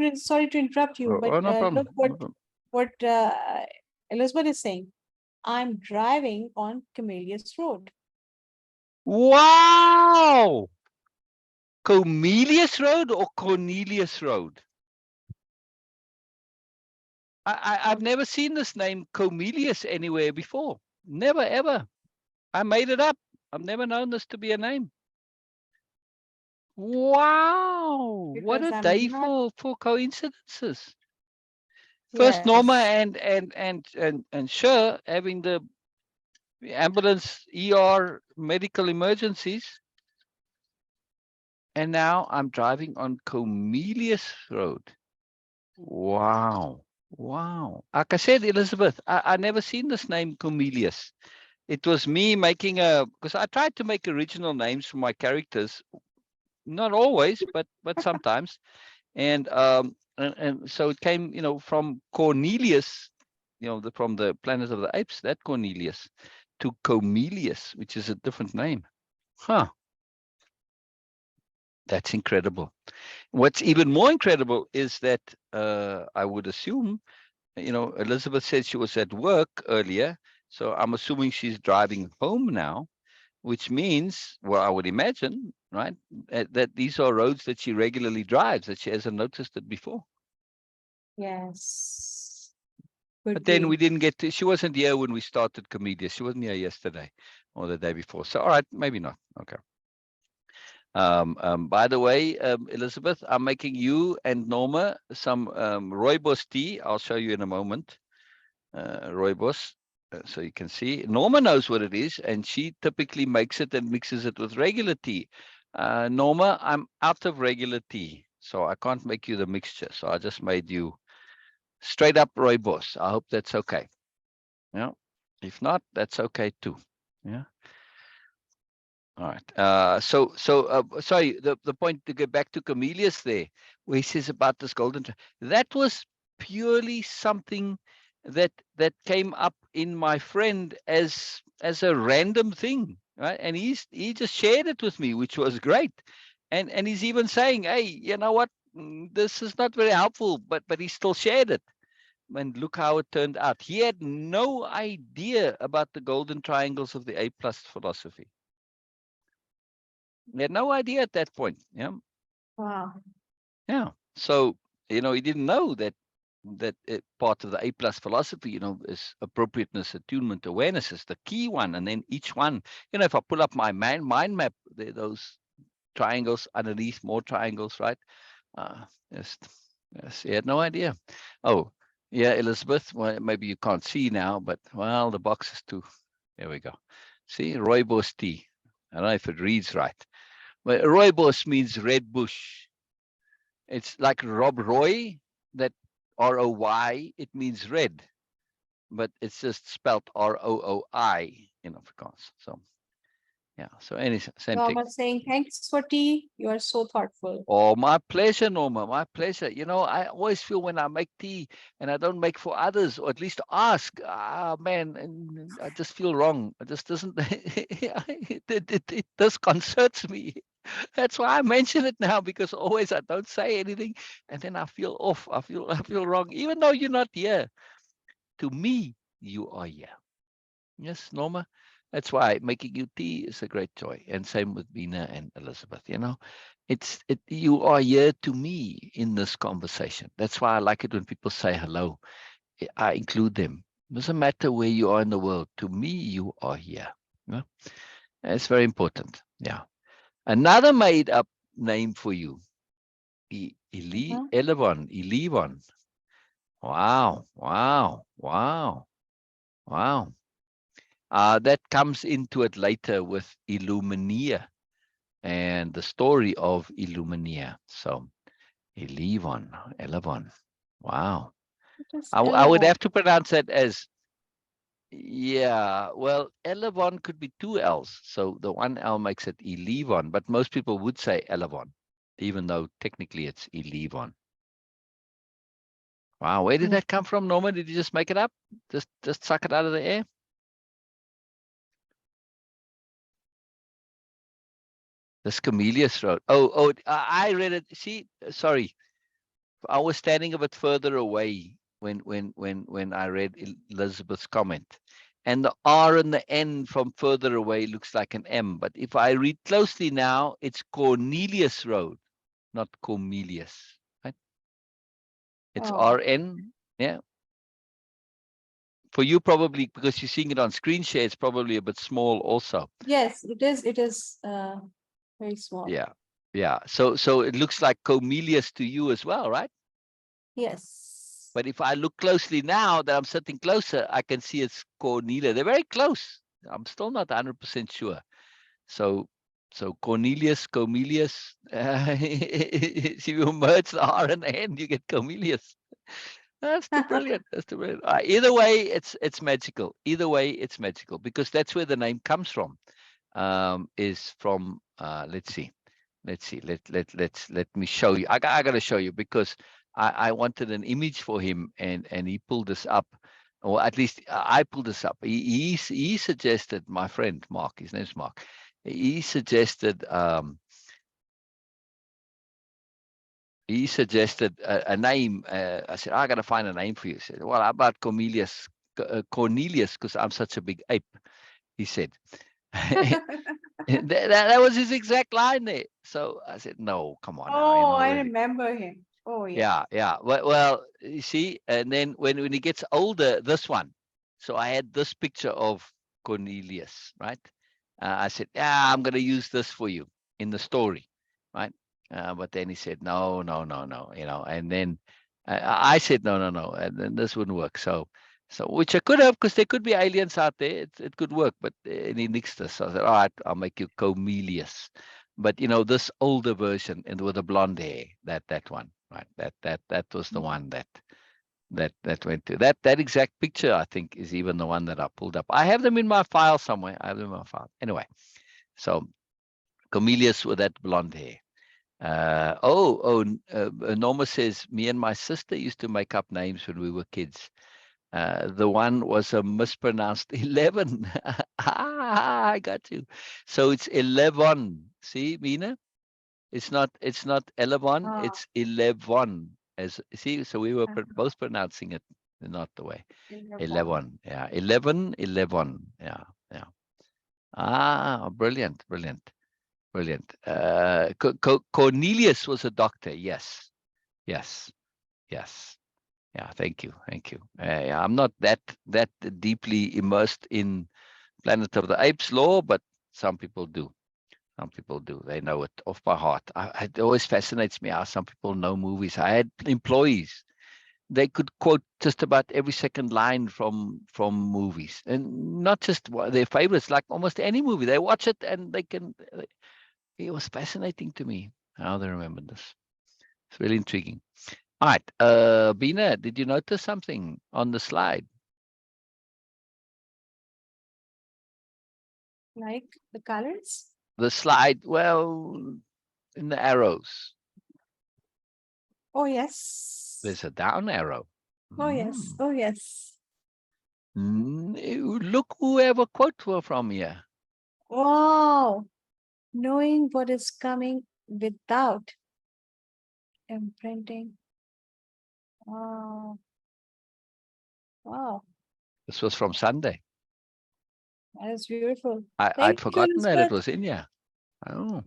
interrupt you, but no look problem. No problem. what Elizabeth is saying. I'm driving on Comelius Road. Wow! Comelius Road or Cornelius Road? I've never seen this name Comelius anywhere before. Never, ever. I made it up. I've never known this to be a name. Wow! What Because a I'm day not, for coincidences. First, Norma yes, and Sher having the ambulance, ER, medical emergencies, and now I'm driving on Comelius Road. Wow, wow! Like I said, Elizabeth, I never seen this name Comelius. It was me making because I tried to make original names for my characters, not always, but sometimes. And so it came, from Cornelius, from the Planet of the Apes, that Cornelius, to Comelius, which is a different name. Huh. That's incredible. What's even more incredible is that I would assume, Elizabeth said she was at work earlier, so I'm assuming she's driving home now, which means, well, I would imagine, right, that these are roads that she regularly drives, that she hasn't noticed it before. yes, But could then we be. didn't get to, she wasn't here when we started Comedia. She wasn't here yesterday or the day before. So, all right, maybe not. Okay. By the way, Elizabeth, I'm making you and Norma some rooibos tea. I'll show you in a moment. Rooibos, so you can see. Norma knows what it is, and she typically makes it and mixes it with regular tea. Norma, I'm out of regular tea, so I can't make you the mixture. So I just made you straight up rooibos. I hope that's okay. Yeah. If not, that's okay too. Yeah. All right. Sorry, the point, to get back to Comelius there, where he says about this that was purely something that came up in my friend as a random thing, right? And he just shared it with me, which was great. And he's even saying, hey, you know what? This is not very helpful, but he still shared it. And look how it turned out. He had no idea about the golden triangles of the A+ philosophy. He had no idea at that point. Yeah. Wow. Yeah. So, he didn't know that part of the A+ philosophy, is appropriateness, attunement, awareness is the key one. And then each one, if I pull up my mind map, there are those triangles underneath, more triangles, right? Yes, he had no idea. Oh, yeah, Elizabeth, well, maybe you can't see now, but, well, the box is too. There we go. See, rooibos tea. I don't know if it reads right. But rooibos means red bush. It's like Rob Roy, that ROY, it means red, but it's just spelled ROOI in Afrikaans. So, yeah, so same thing. Norma saying, thanks for tea. You are so thoughtful. Oh, my pleasure, Norma, my pleasure. I always feel when I make tea and I don't make for others, or at least ask, man, and I just feel wrong. It just doesn't, it disconcerts me. That's why I mention it now, because always I don't say anything and then I feel off. I feel wrong, even though you're not here. To me, you are here. Yes, Norma. That's why making you tea is a great joy. And same with Beena and Elizabeth. You are here to me in this conversation. That's why I like it when people say hello. I include them. It doesn't matter where you are in the world. To me, you are here. Yeah? It's very important. Yeah. Another made up name for you. Elevon. Wow. Wow. Wow. Wow. That comes into it later with Illumina and the story of Illumina. So Elevon. Wow. What is I would Elevon? have to pronounce that as, yeah, well, Elevon could be two L's. So the one L makes it Elevon, but most people would say Elevon, even though technically it's Elevon. Wow, where did that come from, Norman? Did you just make it up? Just suck it out of the air? This Comelius Road. Oh, I read it. See, sorry, I was standing a bit further away when I read Elizabeth's comment, and the R and the N from further away looks like an M. But if I read closely now, it's Cornelius Road, not Comelius, right? It's Oh. RN, yeah. For you, probably because you're seeing it on screen share, it's probably a bit small also. Yes, it is. It is very small. Yeah, yeah. So it looks like Comelius to you as well, right? Yes. But if I look closely now that I'm sitting closer, I can see it's Cornelia. They're very close. I'm still not 100% sure. So Cornelius, Comelius, if you merge the R and the N, you get Comelius. That's too brilliant. That's too brilliant. Either way, it's magical. Either way, it's magical because that's where the name comes from. Is from let's see. Let me show you. I got to show you because I wanted an image for him, and he pulled this up, or at least I pulled this up. He suggested, my friend Mark, his name's Mark. He suggested a name. I said, I got to find a name for you. He said, well, how about Cornelius, because I'm such a big ape, he said. that was his exact line there. So I said, no, come on now. Oh, I Really. remember him. Oh, yeah. Yeah. Well, you see, and then when he gets older, this one. So I had this picture of Cornelius, right? I said, yeah, I'm going to use this for you in the story, right? But then he said, no, and then I said, no, and then this wouldn't work. So which I could have, because there could be aliens out there. It could work, but he nixed this. So I said, all right, I'll make you Comelius. But this older version and with the blonde hair, that one, right? That was the one that went to that exact picture. I think is even the one that I pulled up. I have them in my file somewhere. I have them in my file. Anyway, so Comelius with that blonde hair. Norma says, me and my sister used to make up names when we were kids. The one was a mispronounced 11. I got you. So it's 11. See, Beena? It's not 11. Ah. It's 11. As see, so we were Uh-huh. both pronouncing it not the way. 11. 11. Yeah, 11. Yeah. Brilliant. Cornelius was a doctor. Yes. Yeah, thank you. Yeah, I'm not that deeply immersed in Planet of the Apes lore, but some people do. They know it off by heart. It always fascinates me how some people know movies. I had employees. They could quote just about every second line from movies, and not just their favorites, like almost any movie. They watch it and they can. It was fascinating to me how they remembered this. It's really intriguing. All right, Beena, did you notice something on the slide? Like the colors? The slide, well, in the arrows, Oh, yes. there's a down arrow. Oh, yes. Oh, yes. Look who I have a quote from here. Wow. Knowing what is coming without imprinting. Wow. Wow. This was from Sunday. That is beautiful. I'd Thank you, forgotten that it Elizabeth. was in here. Oh.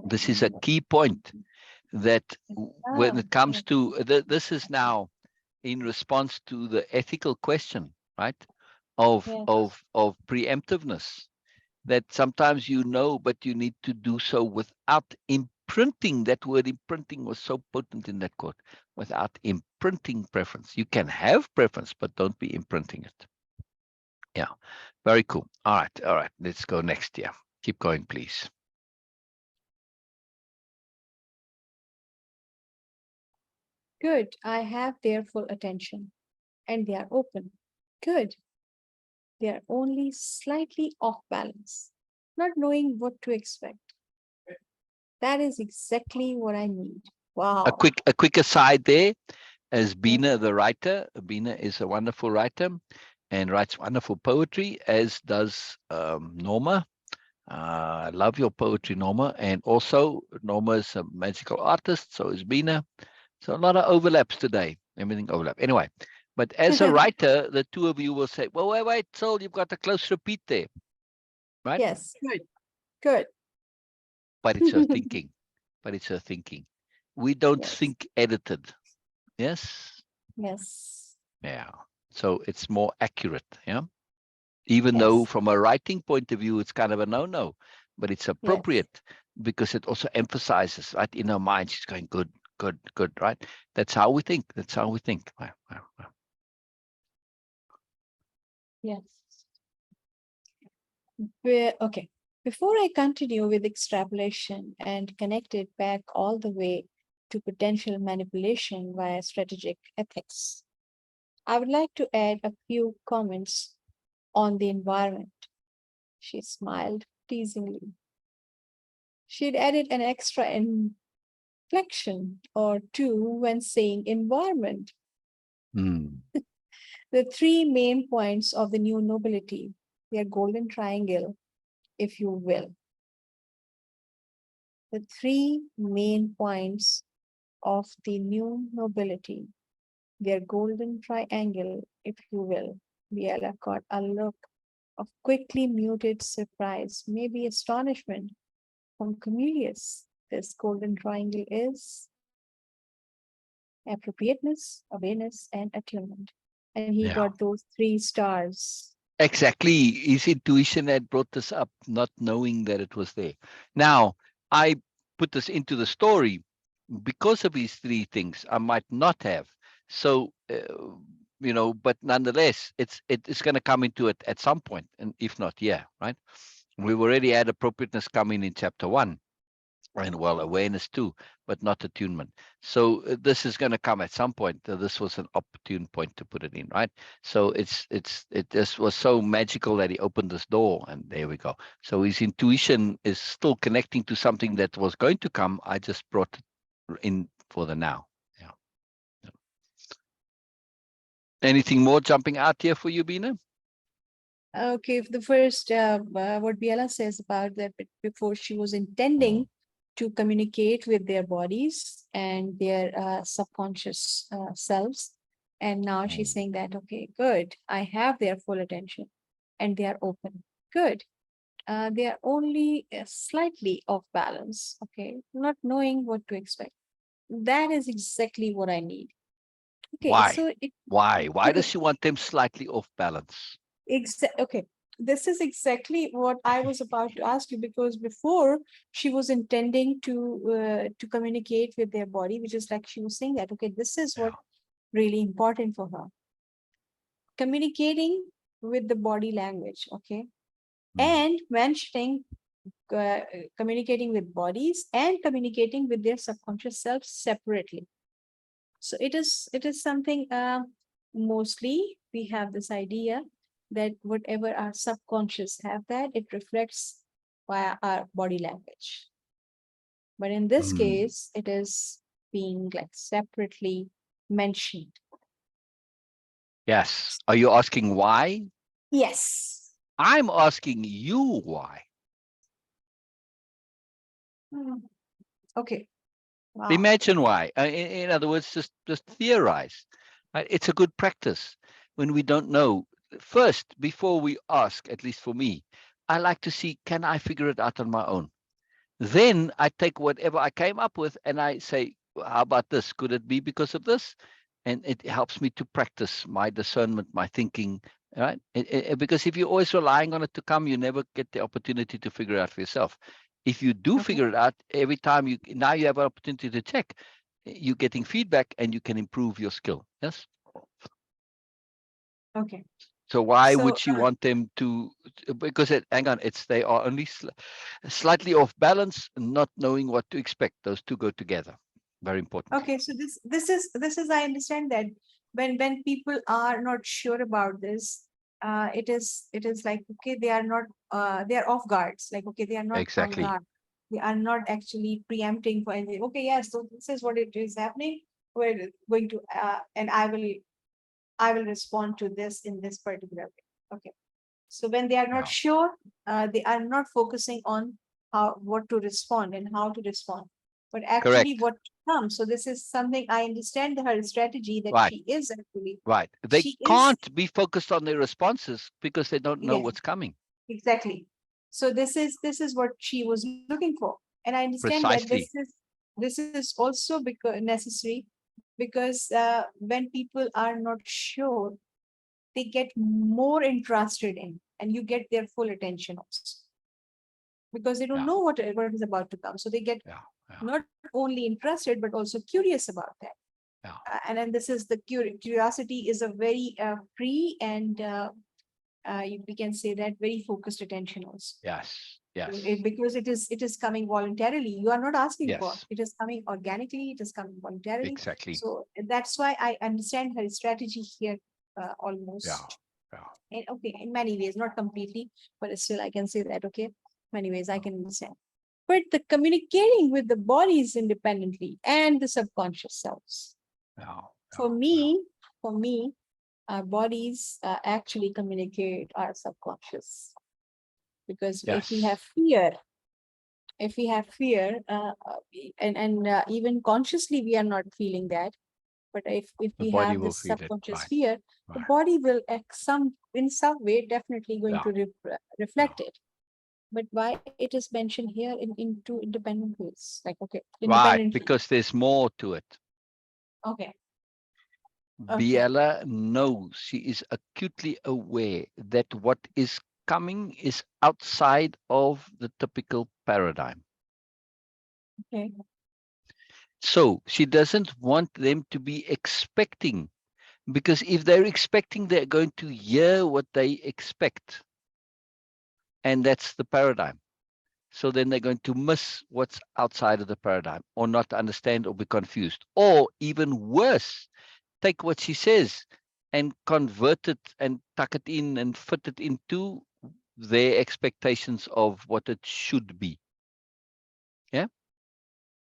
This is a key point that when it comes to this is now in response to the ethical question, right? Of preemptiveness, that sometimes but you need to do so without imprinting. That word imprinting was so potent in that quote. Without imprinting preference. You can have preference, but don't be imprinting it. Yeah, very cool. All right. Let's go next. Yeah, keep going, please. Good. I have their full attention and they are open. Good. They are only slightly off balance, not knowing what to expect. That is exactly what I need. Wow. A quick aside there, as Beena, the writer. Beena is a wonderful writer and writes wonderful poetry, as does Norma. I love your poetry, Norma. And also, Norma is a magical artist, so is Beena. So a lot of overlaps today. everything overlap. Anyway, but as a writer, the two of you will say, well, wait, Syl, you've got a close repeat there, right? Yes, good, good. But it's her thinking. But it's her thinking. We don't Yes. think edited. Yes? Yes. Yeah. So it's more accurate. Yeah. Even though from a writing point of view, it's kind of a no-no, but it's appropriate because it also emphasizes, right? In her mind, she's going, good, good, good, right? That's how we think. That's how we think. Wow, wow, wow. Yes. Okay. Before I continue with extrapolation and connect it back all the way to potential manipulation via strategic ethics, I would like to add a few comments on the environment. She smiled teasingly. She'd added an extra inflection or two when saying environment. The three main points of the new nobility, their golden triangle, if you will. The three main points of the new nobility, their golden triangle, if you will. Biella caught a look of quickly muted surprise, maybe astonishment from Comelius. This golden triangle is appropriateness, awareness, and attunement. And he got those 3 stars. Exactly. His intuition had brought this up, not knowing that it was there. Now, I put this into the story because of these 3 things. I might not have. So, but nonetheless, it's going to come into it at some point, and if not, right? We've already had appropriateness coming in chapter 1. And awareness too, but not attunement. So this is going to come at some point. This was an opportune point to put it in, right? So it just was so magical that he opened this door, and there we go. So his intuition is still connecting to something that was going to come. I just brought it in for the now. Yeah. Anything more jumping out here for you, Beena? Okay, the first, what Biella says about that before she was intending to communicate with their bodies and their subconscious selves. And now she's saying that, okay, good, I have their full attention and they are open. Good. They are only slightly off balance, okay, not knowing what to expect. That is exactly what I need. Okay, Why? so Why okay. does she want them slightly off balance? Okay, this is exactly what I was about to ask you, because before she was intending to communicate with their body, which is like she was saying that, okay, this is what really important for her. Communicating with the body language, okay? And mentioning communicating with bodies and communicating with their subconscious self separately. So it is something mostly we have this idea that whatever our subconscious have, that it reflects via our body language. But in this case, it is being like separately mentioned. Yes. Are you asking why? Yes. I'm asking you why. Okay. Wow. Imagine why. In other words, just theorize. Right? It's a good practice when we don't know. First, before we ask, at least for me, I like to see, can I figure it out on my own? Then I take whatever I came up with and I say, how about this? Could it be because of this? And it helps me to practice my discernment, my thinking, right? Because if you're always relying on it to come, you never get the opportunity to figure it out for yourself. If you do figure it out every time, you have an opportunity to check, you're getting feedback and you can improve your skill. Yes. Okay. So why would she want them to? Because hang on, they are only slightly off balance, not knowing what to expect. Those two go together. Very important. Okay, so this is I understand that when people are not sure about this, it is like, okay, they are not they are off guards, like, okay, they are not on guard, they are not actually preempting for anything. Okay, yes, so this is what it is happening, we're going to and I will respond to this in this particular way. Okay, so when they are not sure, they are not focusing on what to respond and how to respond. but actually Correct. what comes. So this is something I understand her strategy that Right. she is actually, Right. They she is, can't be focused on their responses because they don't know yeah, what's coming. exactly. So this is what she was looking for. And I understand that Precisely. this is also because necessary because when people are not sure, they get more interested in, and you get their full attention also. Because they don't Yeah. know what is about to come. So they get Yeah. Yeah. not only interested, but also curious about that. Yeah. And then this is the curiosity is a very free and we can say that very focused attention also. Yes. Yes. Because it is coming voluntarily. You are not asking for Yes. it. Is coming organically. It is coming voluntarily. Exactly. So that's why I understand her strategy here Yeah. almost. Yeah. And okay, in many ways, not completely, but still I can say that, okay, many ways I can understand. But the communicating with the bodies independently and the subconscious selves. Yeah. For me, for me, our bodies actually communicate our subconscious. Because if we have Yes. fear, and even consciously we are not feeling that, but if The we body have will this feel it. subconscious Right. fear, the Right. body will in some way definitely going Yeah. to reflect Yeah. it. But why it is mentioned here in two independent ways? Like, okay, Right. independently. Because there's more to it. Okay. Okay. Biella knows, she is acutely aware that what is coming is outside of the typical paradigm. Okay. So she doesn't want them to be expecting, because if they're expecting, they're going to hear what they expect. And that's the paradigm. So then they're going to miss what's outside of the paradigm, or not understand, or be confused. Or even worse, take what she says and convert it and tuck it in and fit it into their expectations of what it should be. Yeah.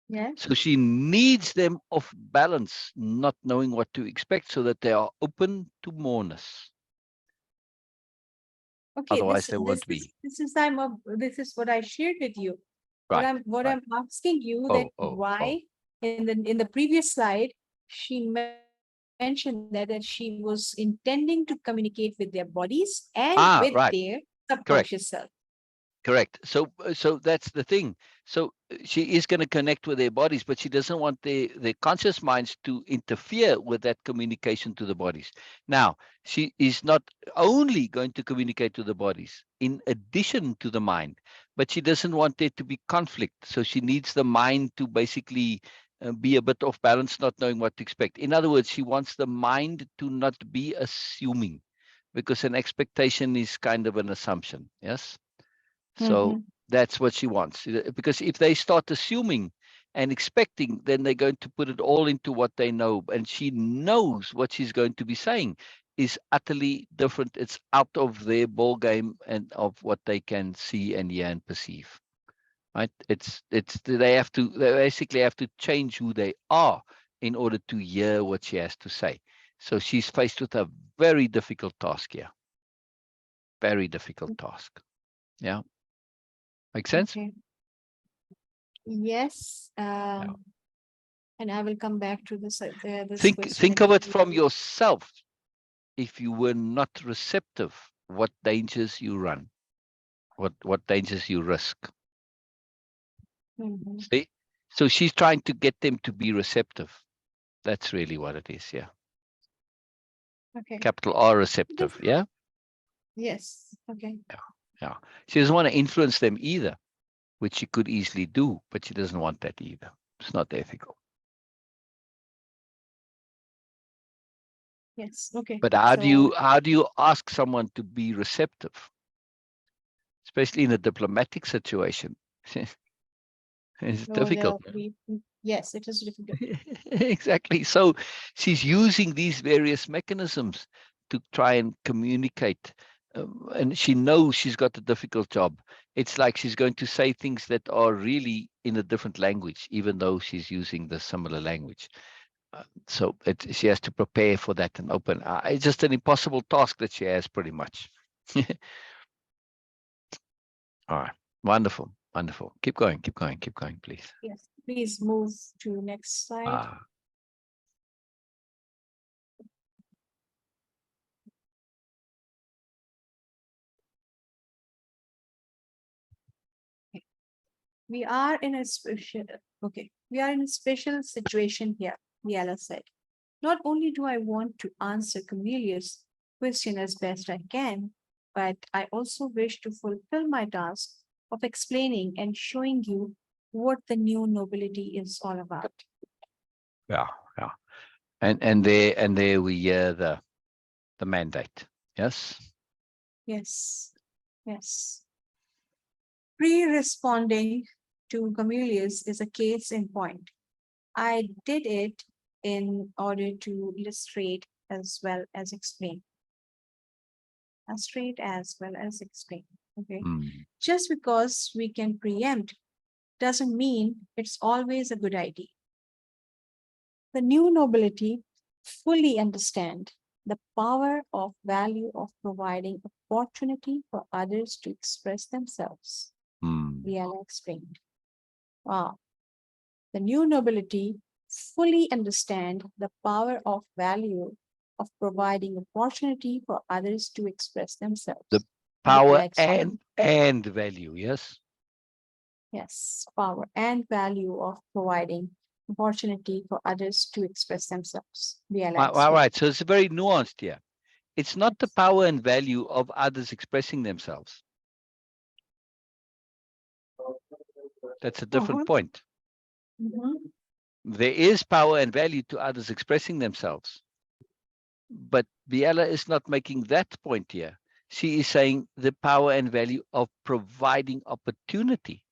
Yeah. So she needs them off balance, not knowing what to expect, so that they are open to moreness. Okay. Otherwise, they won't be. This is what I shared with you. Right. What Right. I'm asking you that Oh. why in the previous slide she mentioned that she was intending to communicate with their bodies and with Right. their Correct. subconscious self. Correct. So that's the thing. So she is going to connect with their bodies, but she doesn't want their conscious minds to interfere with that communication to the bodies. Now, she is not only going to communicate to the bodies in addition to the mind, but she doesn't want there to be conflict. So she needs the mind to basically be a bit off balance, not knowing what to expect. In other words, she wants the mind to not be assuming, because an expectation is kind of an assumption. Yes. So that's what she wants. Because if they start assuming and expecting, then they're going to put it all into what they know. And she knows what she's going to be saying is utterly different. It's out of their ball game and of what they can see and hear and perceive. Right? They basically have to change who they are in order to hear what she has to say. So she's faced with a very difficult task here. Very difficult task. Yeah. Make sense? Okay. Yes. Yeah. And I will come back to this question Think of it again. from yourself. If you were not receptive, what dangers you run, what dangers you risk. Mhm. See? So she's trying to get them to be receptive. That's really what it is. Yeah. Okay. Capital R, receptive. Yeah. Yes. Okay. Yeah. Yeah. She doesn't want to influence them either, which she could easily do, but she doesn't want that either. It's not ethical. Yes. Okay. But So how do you ask someone to be receptive, especially in a diplomatic situation? It's no, difficult. yes, it is difficult. Exactly. So she's using these various mechanisms to try and communicate. And she knows she's got a difficult job. It's like she's going to say things that are really in a different language, even though she's using the similar language. So she has to prepare for that and open. It's just an impossible task that she has, pretty much. All right. Wonderful. Wonderful. Keep going, please. Yes. please move to next slide. Ah, We are in a special, we are in a special situation here, Biella said. Not only do I want to answer Comelius' question as best I can, but I also wish to fulfill my task of explaining and showing you what the new nobility is all about. yeah, yeah. And there we hear the mandate. Yes. Yes, yes. Pre-responding to Comelius is a case in point. I did it in order to illustrate as well as explain. Illustrate as well as explain. Okay. Mm. Just because we can preempt doesn't mean it's always a good idea. The new nobility fully understand the power of value of providing opportunity for others to express themselves. Mm. Biella explained. Wow. The new nobility fully understand the power of value of providing opportunity for others to express themselves. The power and value, yes. Yes, power and value of providing opportunity for others to express themselves. All right, so it's very nuanced here. It's not the power and value of others expressing themselves. That's a different point. There is power and value to others expressing themselves. But Biella is not making that point here. She is saying the power and value of providing opportunity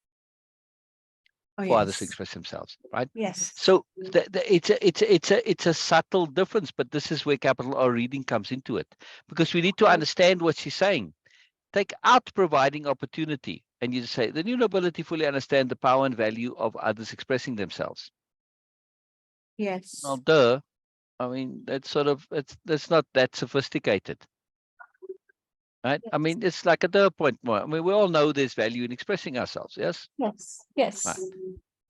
for others to express themselves, right? Yes. So it's a subtle difference, but this is where capital R reading comes into it, because we need to understand what she's saying. Take out providing opportunity, and you say the new nobility fully understand the power and value of others expressing themselves. Yes. Well, duh. I mean, that's sort of that's not that sophisticated. Right? Yes. I mean, it's like a duh point more. I mean, we all know there's value in expressing ourselves, yes? Yes. Yes. Right.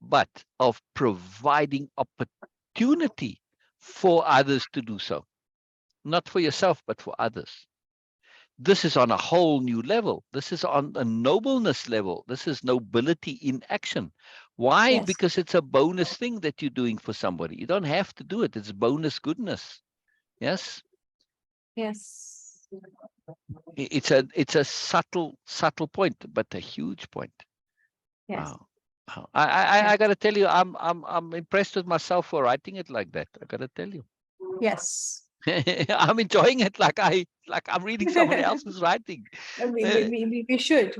But of providing opportunity for others to do so. Not for yourself, but for others. This is on a whole new level. This is on a nobleness level. This is nobility in action. Why? Yes. Because it's a bonus thing that you're doing for somebody. You don't have to do it. It's bonus goodness. Yes? Yes. It's a subtle point, but a huge point. Yes. Wow. I gotta tell you, I'm impressed with myself for writing it like that. I gotta tell you. Yes. I'm enjoying it like I'm reading somebody else's writing. We should.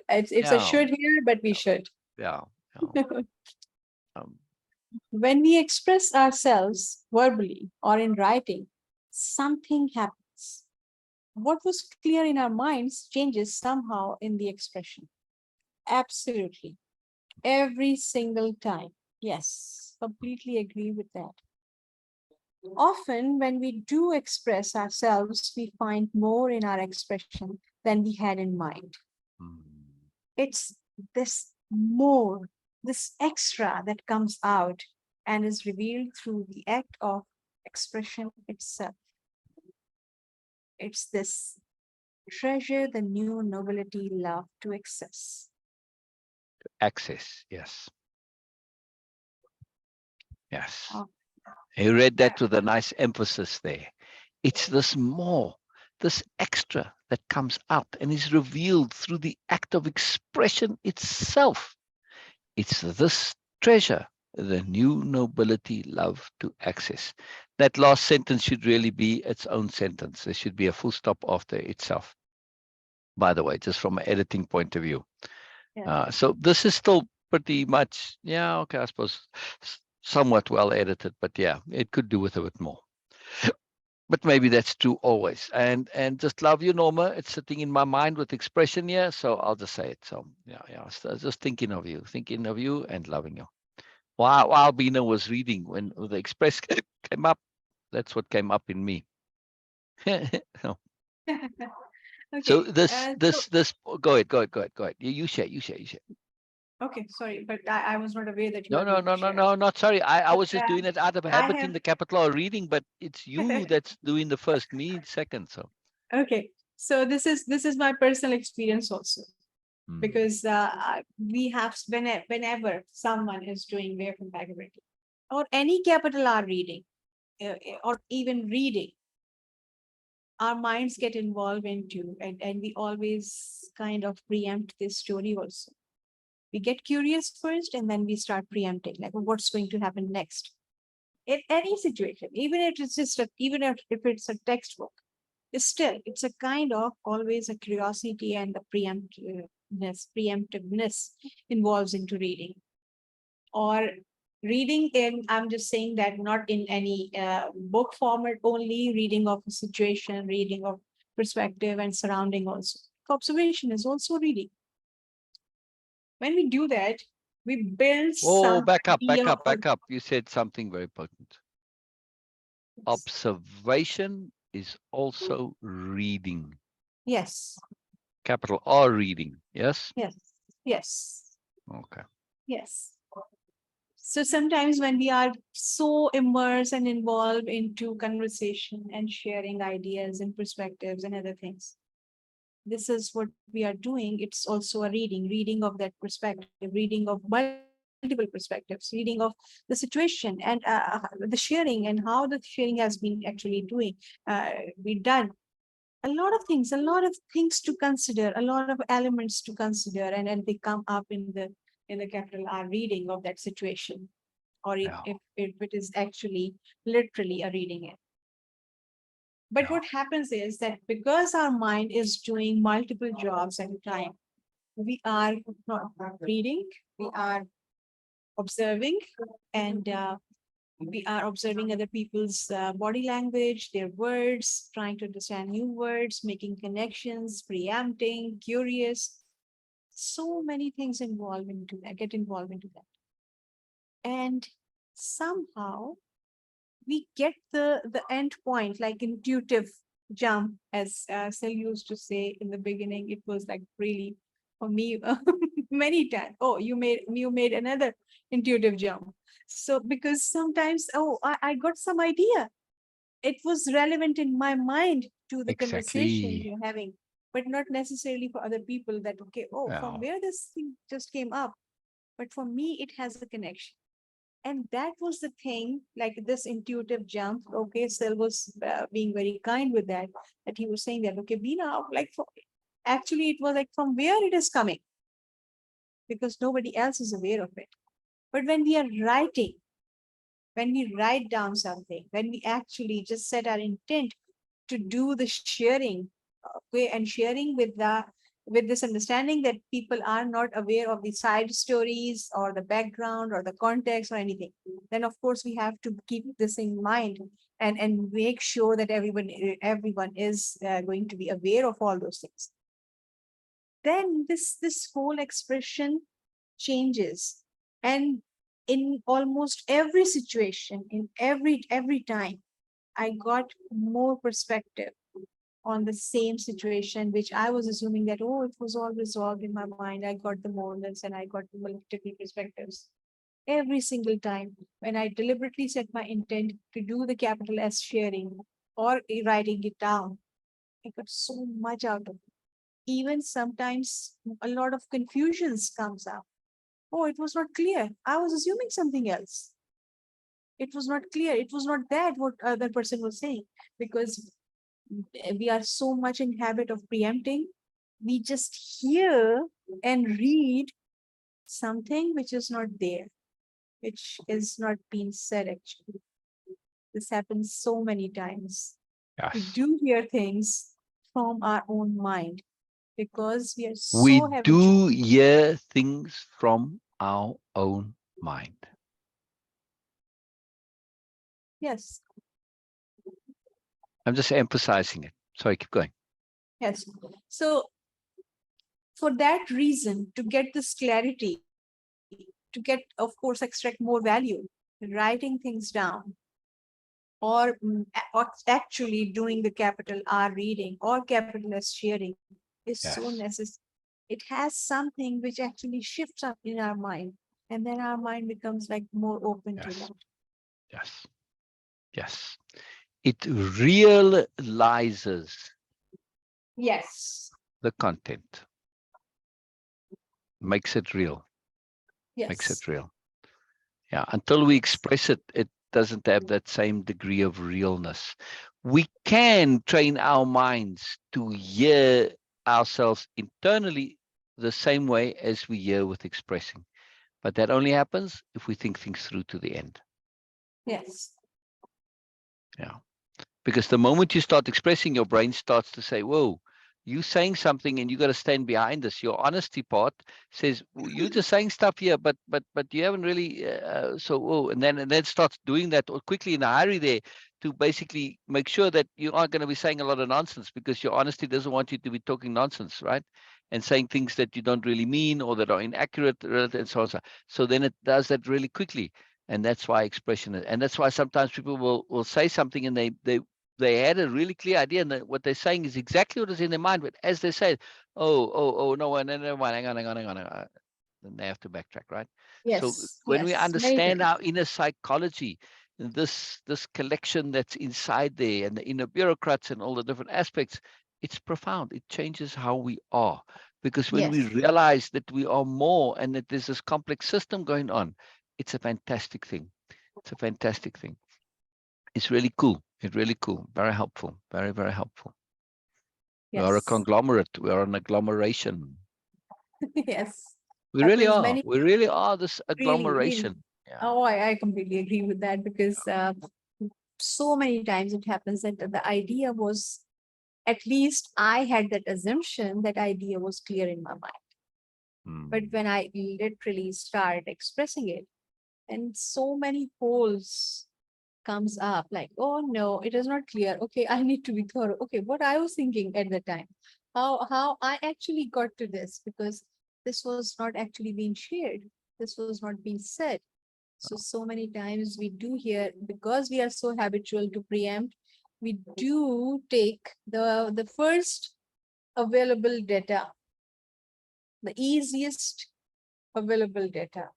It's a should here, but we should. Yeah. When we express ourselves verbally or in writing, something happens. What was clear in our minds changes somehow in the expression. Absolutely. Every single time. Yes, completely agree with that. Often, when we do express ourselves, we find more in our expression than we had in mind. It's this more, this extra that comes out and is revealed through the act of expression itself. It's this treasure the new nobility love to access. Access, yes. Yes. Oh. You read that with a nice emphasis there. It's this more, this extra that comes out and is revealed through the act of expression itself. It's this treasure the new nobility love to access. That last sentence should really be its own sentence. There should be a full stop after itself, by the way, just from an editing point of view. Yeah. So this is still pretty much, yeah, okay, I suppose somewhat well edited, but yeah, it could do with a bit more. But maybe that's true always. And just love you, Norma. It's sitting in my mind with expression here, so I'll just say it. So yeah, so just thinking of you and loving you. While Beena was reading, when the express came up, that's what came up in me. So, Okay. so this, go ahead. You share. Okay, sorry, but I was not aware that you No, are no, going to no, no, share. no, not sorry. I But, was just doing it out of I habit in have the capital or reading, but it's you that's doing the first, me second. So okay. So this is my personal experience also, because we have whenever someone is doing Way-of-Impeccability or any capital R reading, or even reading, our minds get involved into, and we always kind of preempt this story also. We get curious first, and then we start preempting, like what's going to happen next. In any situation, even if it's just even if it's a textbook, it's a kind of always a curiosity, and the preemptiveness involves into reading. Or reading in, I'm just saying that not in any book format only, reading of a situation, reading of perspective and surrounding also. Observation is also reading. When we do that, we build some back up, idea back up, of- back up. You said something very potent. Observation is also reading. Yes, Capital R reading. Yes. yes, yes, Okay. yes. So sometimes when we are so immersed and involved into conversation and sharing ideas and perspectives and other things, this is what we are doing. It's also a reading of that perspective, reading of multiple perspectives, reading of the situation, and the sharing, and how the sharing has been actually doing, be done. A lot of things to consider, a lot of elements to consider, and they come up in the capital R reading of that situation, or Yeah. if it is actually literally a reading it. But Yeah. what happens is that because our mind is doing multiple jobs at a time, we are not reading, we are observing, and we are observing other people's body language, their words, trying to understand new words, making connections, preempting, curious. So many things involved into that, get involved into that. And somehow we get the end point, like intuitive jump, as Syl used to say in the beginning. It was like really for me many times. Oh, you made another intuitive jump. So because sometimes, oh, I got some idea. It was relevant in my mind to the conversation Exactly. we're having, but not necessarily for other people. That okay, oh, Yeah. from where this thing just came up, but for me it has a connection. And that was the thing, like this intuitive jump. Okay, Syl was being very kind with that he was saying that, okay, Beena, like actually it was like from where it is coming, because nobody else is aware of it. But when we are writing, when we write down something, when we actually just set our intent to do the sharing, okay, and sharing with this understanding that people are not aware of the side stories or the background or the context or anything, then of course we have to keep this in mind, and make sure that everyone is going to be aware of all those things. Then this whole expression changes, and in almost every situation, in every time, I got more perspective on the same situation, which I was assuming that, oh, it was all resolved in my mind. I got the moments and I got the multiple perspectives. Every single time when I deliberately set my intent to do the capital S sharing or writing it down, I got so much out of it. Even sometimes a lot of confusions comes up. Oh, it was not clear. I was assuming something else. It was not clear. It was not that what other person was saying, because we are so much in habit of preempting. We just hear and read something which is not there, which is not being said actually. This happens so many times. We Yes. do hear things from our own mind because we are We so habitual. do hear things from our own mind. Yes, I'm just emphasizing it. Sorry, keep going. yes. So for that reason, to get this clarity, to get, of course, extract more value, writing things down, or actually doing the capital R reading or capital S sharing is so Yes. necessary. it has something which actually shifts up in our mind. And then our mind becomes like more open to Yes. that. Yes. Yes. It realizes Yes. the content, makes it real, makes Yes. it real. Yeah. Until we Yes. express it, it doesn't have that same degree of realness. We can train our minds to hear ourselves internally the same way as we hear with expressing. But that only happens if we think things through to the end. Yes. Yeah. Because the moment you start expressing, your brain starts to say, whoa, you saying something and you got to stand behind this. Your honesty part says, well, you're just saying stuff here, but you haven't really, and then starts doing that or quickly in a hurry there to basically make sure that you aren't going to be saying a lot of nonsense, because your honesty doesn't want you to be talking nonsense, right? And saying things that you don't really mean or that are inaccurate and so on. So then it does that really quickly. And that's why expression, and that's why sometimes people will say something and they had a really clear idea, and what they're saying is exactly what is in their mind. But as they say, no, never mind, hang on, then they have to backtrack, right? So Yes. when we Yes. Many understand times. our inner psychology, this collection that's inside there, and the inner bureaucrats and all the different aspects, it's profound. It changes how we are, because when we Yes. realize that we are more and that there's this complex system going on, it's a fantastic thing. It's a fantastic thing. It's really cool. It's really cool. Very helpful. Very, very helpful. We are a Yes. conglomerate. We are an agglomeration. Yes. We really Happens are. many We really are this really, really. agglomeration. Yeah. Oh, I completely agree with that, because so many times it happens that the idea was, at least I had that assumption that idea was clear in my mind. But when I literally start expressing it, and so many holes comes up, like, oh no, it is not clear. Okay, I need to be thorough. Okay, what I was thinking at the time, how I actually got to this, because this was not actually being shared. This was not being said. So many times we do hear, because we are so habitual to preempt, we do take the first available data, the easiest available data,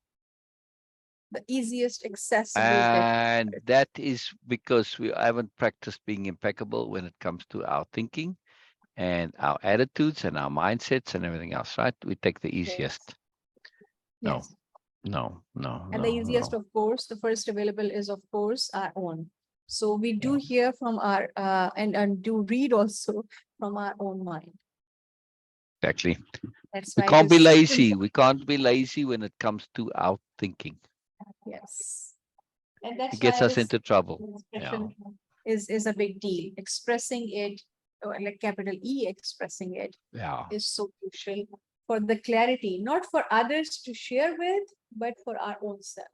the easiest accessible data. And that is because we haven't practiced being impeccable when it comes to our thinking and our attitudes and our mindsets and everything else, right? We take the Yes. easiest. No, Yes. no, no, And the no, easiest, no. of course, the first available is, of course, our own. So we do Yeah, hear from our, and do read also from our own mind. exactly. That's We why it can't be is. lazy. We can't be lazy when it comes to our thinking. Yes. And that's It gets why us this into trouble. Yeah, expression is a big deal. Expressing it, or like capital E, expressing it yeah, is so crucial for the clarity, not for others to share with, but for our own self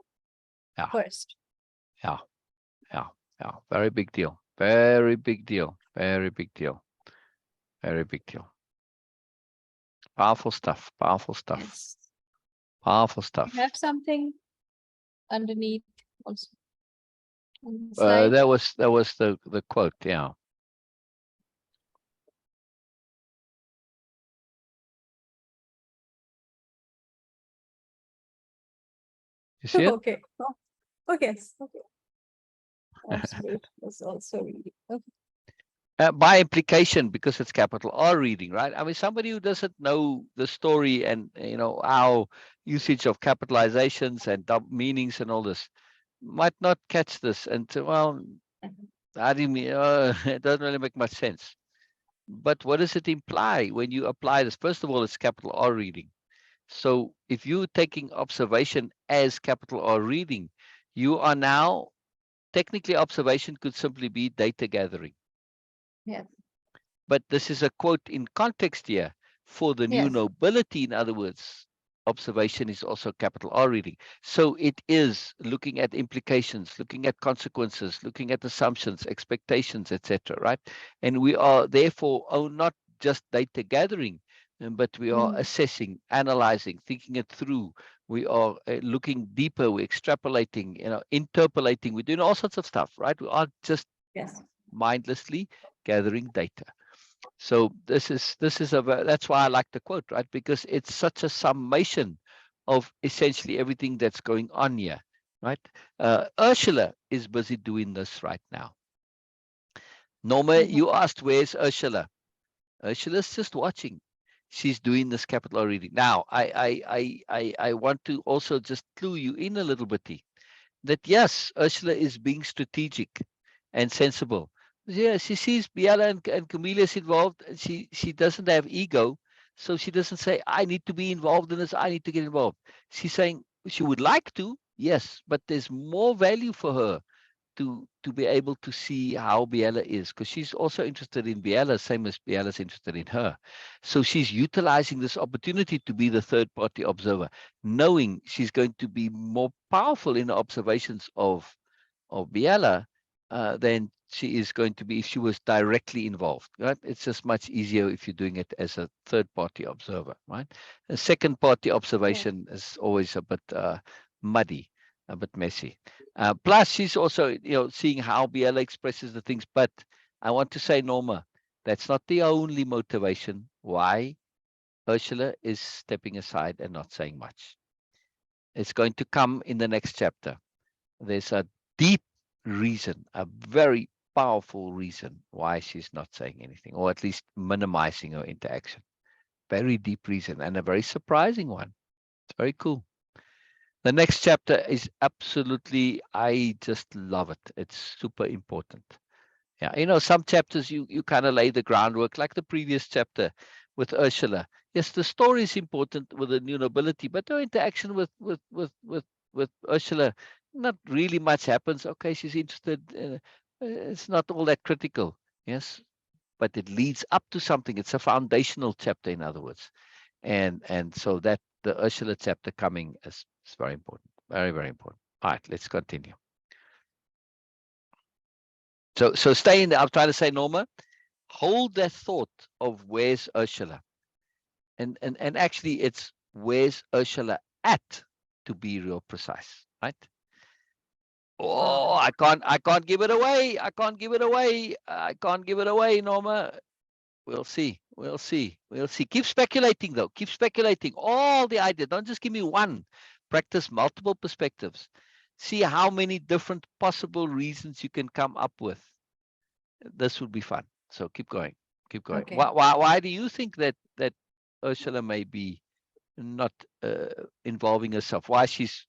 yeah, first. yeah, yeah, yeah. Very big deal. Very big deal. Very big deal. Very big deal. Powerful stuff. Powerful stuff. Yes. Powerful You stuff. have something underneath also on the slide. That was the quote. Yeah. You see it? Okay. Oh, yes. Okay. Observation was also reading. Okay. By implication, because it's capital R reading, right? I mean, somebody who doesn't know the story and our usage of capitalizations and double meanings and all this might not catch this and say, well, how do you mean? It doesn't really make much sense. But what does it imply when you apply this? First of all, it's capital R reading. So if you're taking observation as capital R reading, you are now technically observation could simply be data gathering. Yes. But this is a quote in context here for the new Yes. nobility. In other words, observation is also capital R reading. So it is looking at implications, looking at consequences, looking at assumptions, expectations, etc. Right? And we are therefore not just data gathering, but we are assessing, analyzing, thinking it through. We are looking deeper. We're extrapolating, interpolating. We're doing all sorts of stuff, right? We aren't just Yes. mindlessly gathering data. So that's why I like the quote, right? Because it's such a summation of essentially everything that's going on here, right? Ursula is busy doing this right now. Norma, you asked, where's Ursula? Ursula's just watching. She's doing this capital R reading. Now, I want to also just clue you in a little bit that yes, Ursula is being strategic and sensible. Yeah, she sees Biella and Comelius involved, and she doesn't have ego, so she doesn't say, I need to be involved in this, I need to get involved. She's saying she would like to, yes, but there's more value for her to be able to see how Biella is, because she's also interested in Biella, same as Biella's interested in her. So she's utilizing this opportunity to be the third party observer, knowing she's going to be more powerful in the observations of Biella than she is going to be if she was directly involved, right? It's just much easier if you're doing it as a third party observer, right? A second party observation is always a bit muddy, a bit messy. Plus, she's also, seeing how Biella expresses the things. But I want to say, Norma, that's not the only motivation why Ursula is stepping aside and not saying much. It's going to come in the next chapter. There's a deep reason, a very powerful reason why she's not saying anything, or at least minimizing her interaction. Very deep reason, and a very surprising one. It's very cool. The next chapter is absolutely, I just love it. It's super important. Yeah, some chapters you kind of lay the groundwork, like the previous chapter with Ursula. Yes, the story is important with the new nobility, but no interaction with Ursula. Not really much happens. Okay, she's interested. It's not all that critical. Yes, but it leads up to something. It's a foundational chapter, in other words, and so that the Ursula chapter coming is very important. Very, very important. All right, let's continue. So stay in there. I'm trying to say, Norma, hold that thought of where's Ursula, and actually it's where's Ursula at, to be real precise, right? Oh, I can't give it away. I can't give it away. I can't give it away, Norma. We'll see. We'll see. We'll see. Keep speculating, though. Keep speculating all the ideas. Don't just give me one. Practice multiple perspectives. See how many different possible reasons you can come up with. This would be fun. So keep going. Keep going. Okay. Why do you think that Ursula may be not involving herself? Why she's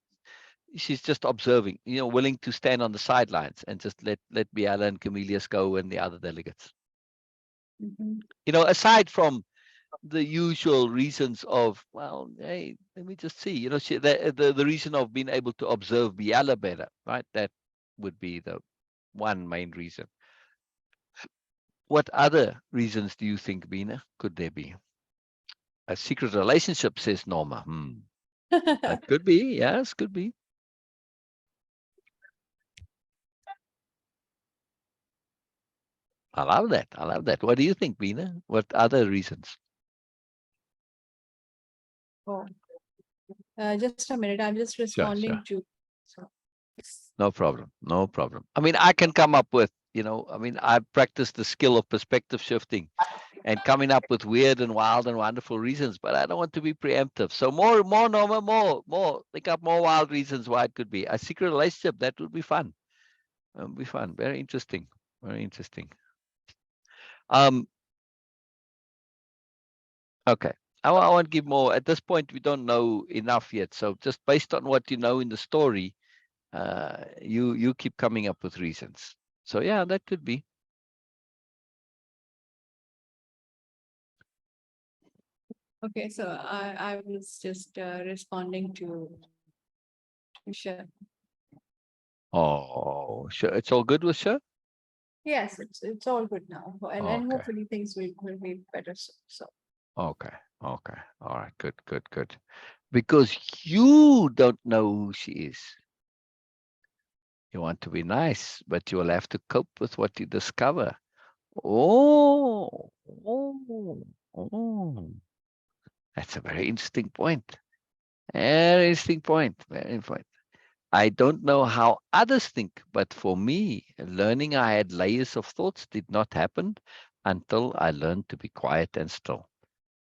just observing, willing to stand on the sidelines and just let Biella and Comelius go and the other delegates. Aside from the usual reasons of, well, hey, let me just see, the reason of being able to observe Biella better, right? That would be the one main reason. What other reasons do you think, Beena, could there be? A secret relationship, says Norma. That could be, yes, could be. I love that. I love that. What do you think, Beena? What other reasons? Oh, just a minute. I'm just responding to. So. No problem. No problem. I mean, I can come up with, I've practiced the skill of perspective shifting and coming up with weird and wild and wonderful reasons, but I don't want to be preemptive. So more, Norma, more. Think up more wild reasons why it could be. A secret relationship, that would be fun. It would be fun. Very interesting. Very interesting. Okay. I won't give more. At this point, we don't know enough yet. So just based on what you know in the story, you keep coming up with reasons. So yeah, that could be. Okay, so I was just responding to Sher. Oh, sure. It's all good with Sher? Yes, it's all good now, and Okay. hopefully things will be better. So. Okay. Okay. All right. Good. Because you don't know who she is. You want to be nice, but you will have to cope with what you discover. Oh. That's a very interesting point. Very interesting point. Very interesting point. I don't know how others think, but for me, learning I had layers of thoughts did not happen, until I learned to be quiet and still.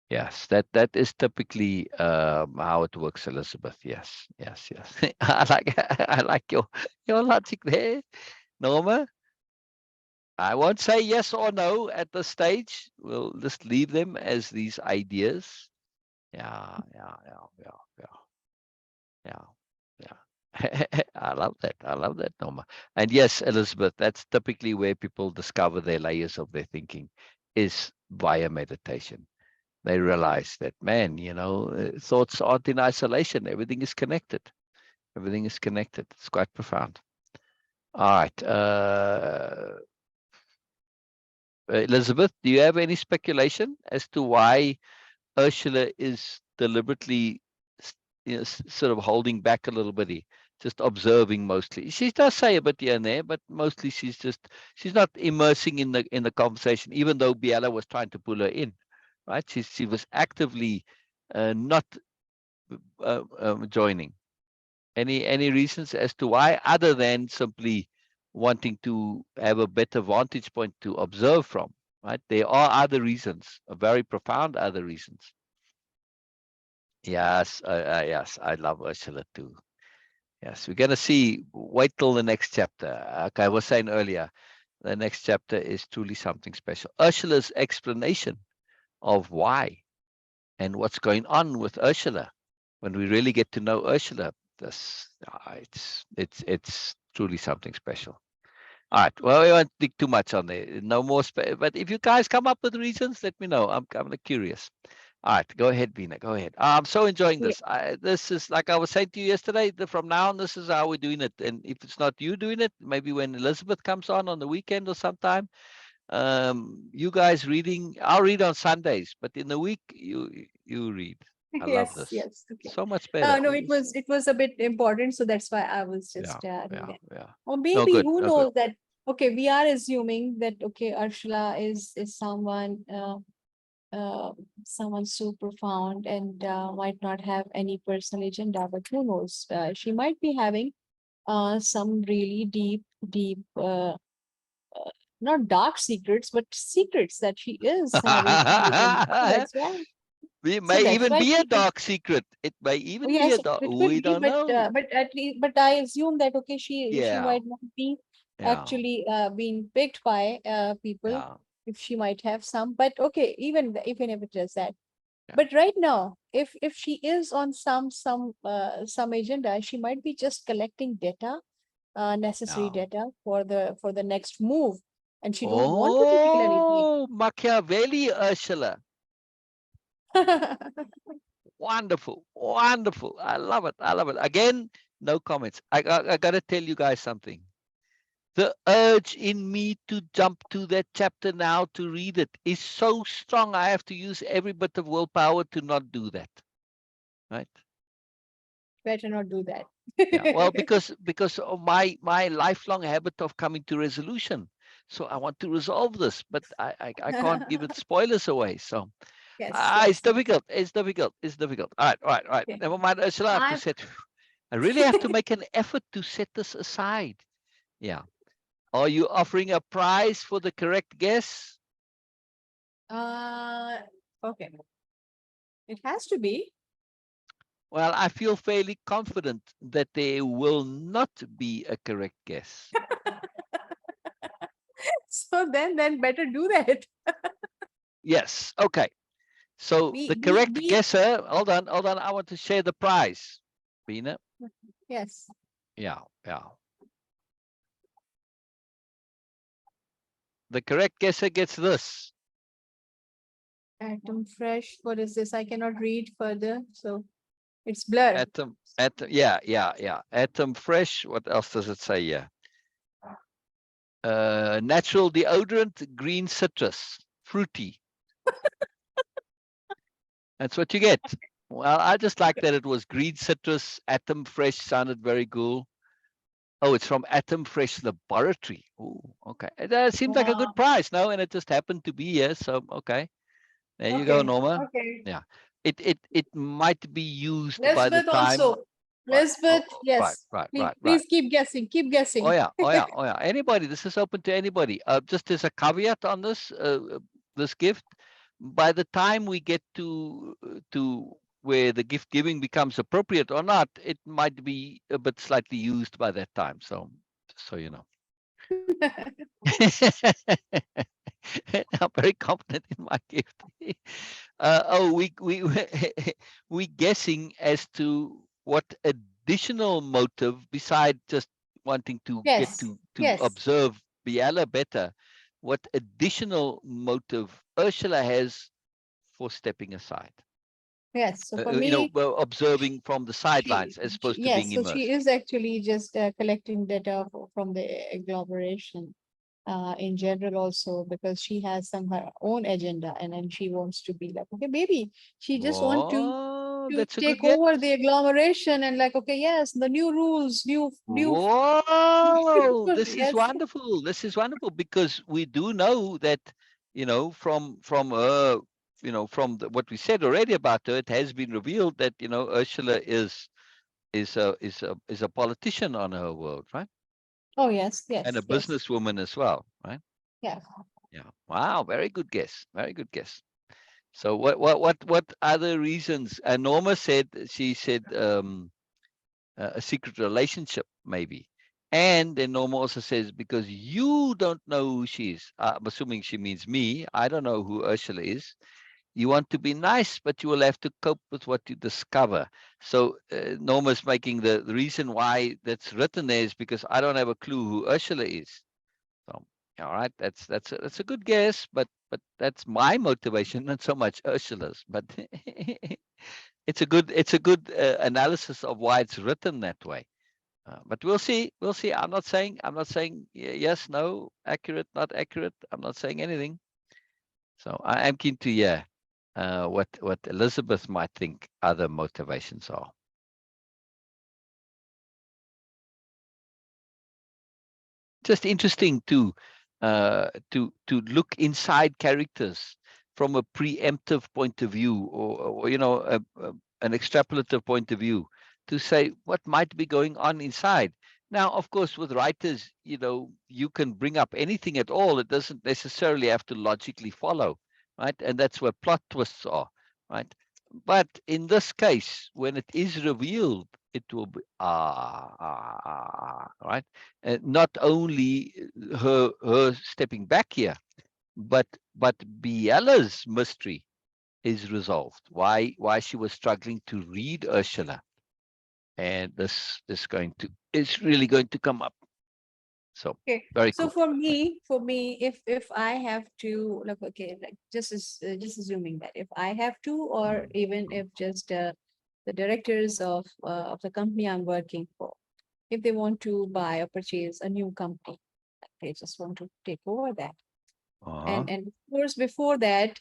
Yes, that is typically how it works, Elizabeth. Yes, yes, yes. I like your logic there, Norma. I won't say yes or no at this stage. We'll just leave them as these ideas. Yeah, yeah, yeah, yeah, yeah, yeah, yeah. I love that. I love that, Norma. And yes, Elizabeth, that's typically where people discover their layers of their thinking is via meditation. They realize that, man, thoughts aren't in isolation. Everything is connected. Everything is connected. It's quite profound. All right. Elizabeth, do you have any speculation as to why Ursula is deliberately sort of holding back a little bit, just observing mostly? She does say a bit here and there, but mostly she's not immersing in the conversation, even though Biella was trying to pull her in, right? She was actively not joining. Any reasons as to why, other than simply wanting to have a better vantage point to observe from, right? There are other reasons, very profound other reasons. Yes, yes, I love Ursula too. Yes, we're going to see, wait till the next chapter. Okay, I was saying earlier, the next chapter is truly something special. Ursula's explanation of why and what's going on with Ursula, when we really get to know Ursula, it's truly something special. All right. Well, we won't dig too much on there. No more. But if you guys come up with reasons, let me know. I'm curious. All right. Go ahead, Beena. Go ahead. I'm so enjoying Yeah. this. This is, like I was saying to you yesterday, from now on, this is how we're doing it. And if it's not you doing it, maybe when Elizabeth comes on the weekend or sometime, you guys reading. I'll read on Sundays, but in the week, you read. I love Yes, this. yes. Okay. So much better. No, it was a bit important, so that's why I was just doing that. Yeah. Or No, maybe good. who No, good. knows that? Okay, we are assuming that okay, Ursula is someone someone so profound and might not have any personal agenda, but who knows? She might be having some really deep not dark secrets, but secrets that she is having hidden. So that's why. It So may that's even why be a people. dark secret. It may Oh, even be yes, a dark. it could We be, don't know. but at least, but I assume that okay, she Yeah. might not be Yeah. actually being picked by people Yeah. if she might have some. But okay, even if it is that. Yeah. But right now, if she is on some agenda, she might be just collecting data, necessary Yeah. data for the next move, and she don't want to reveal anything. Oh, Machiavelli, Ursula. Wonderful. Wonderful. I love it. I love it. Again, no comments. I got to tell you guys something. The urge in me to jump to that chapter now to read it is so strong. I have to use every bit of willpower to not do that. Right? Better not do that. Yeah. Well, because of my lifelong habit of coming to resolution. So I want to resolve this, but I can't give it spoilers away. So Yes, it's yes. difficult. It's difficult. It's difficult. All right. Okay. Never mind, Ursula. I have to I'm set. I really have to make an effort to set this aside. Yeah. Are you offering a prize for the correct guess? okay. It has to be. Well, I feel fairly confident that there will not be a correct guess. So then better do that. Yes. Okay. So the correct We guesser, hold on. I want to share the prize. Beena? yes. Yeah. The correct guesser gets this. Atom fresh. What is this? I cannot read further. So it's blur. Atom, yeah. Atom fresh. What else does it say here? Natural deodorant, green citrus, fruity. That's what you get. Well, I just like that it was green citrus. Atom fresh sounded very cool. Oh, it's from Atom Fresh Laboratory. Oh, okay. It seems like a good price, no? And it just happened to be here. So, okay. There you go, Norma. Okay. Yeah. It might be used by the Elizabeth time. also. Right. Elizabeth, yes. Right. Please keep guessing. Keep guessing. Oh yeah. Anybody. This is open to anybody. Just as a caveat on this, this gift. By the time we get to where the gift giving becomes appropriate or not, it might be a bit slightly used by that time. So, just so you know. I'm very confident in my gift. We guessing as to what additional motive beside just wanting to get Yes, to yes, observe Biella better, what additional motive Ursula has for stepping aside. yes. So for You know, me, well, observing from the sidelines as opposed to being yes, so she immersed. is actually just collecting data from the agglomeration in general also, because she has some her own agenda, and then she wants to be like, okay, maybe she just want Oh, to that's a good take guess. over the agglomeration and like, okay, yes, the new rules, new Whoa, this is yes. wonderful. This is wonderful because we do know that, you know, from her, you know, from what we said already about her, it has been revealed that, you know, Ursula is a politician on her world, right? Oh yes, And a yes, yes, businesswoman as well, right? yeah. Yeah. Wow, very good guess. Very good guess. So what other reasons? Norma said, she said a secret relationship, maybe. And then Norma also says, because you don't know who she is. I'm assuming she means me. I don't know who Ursula is. You want to be nice, but you will have to cope with what you discover. So Norma's making the reason why that's written there is because I don't have a clue who Ursula is. So, all right, that's a good guess, but that's my motivation, not so much Ursula's. But it's a good analysis of why it's written that way. But we'll see. We'll see. I'm not saying yes, no, accurate, not accurate. I'm not saying anything. So I am keen to hear what Elizabeth might think other motivations are. Just interesting to look inside characters from a preemptive point of view, or you know, an extrapolative point of view, to say what might be going on inside. Now, of course, with writers, you know, you can bring up anything at all. It doesn't necessarily have to logically follow, right? And that's where plot twists are, right? But in this case, when it is revealed, it will be right. Not only her stepping back here, but Biella's mystery is resolved. Why she was struggling to read Ursula, and this is really going to come up. So Okay. very So cool. for me, if I have to, like, okay, like just assuming that if I have to, or even if just the directors of the company I'm working for, if they want to buy or purchase a new company, they just want to take over that. Uh-huh. And of course, before that,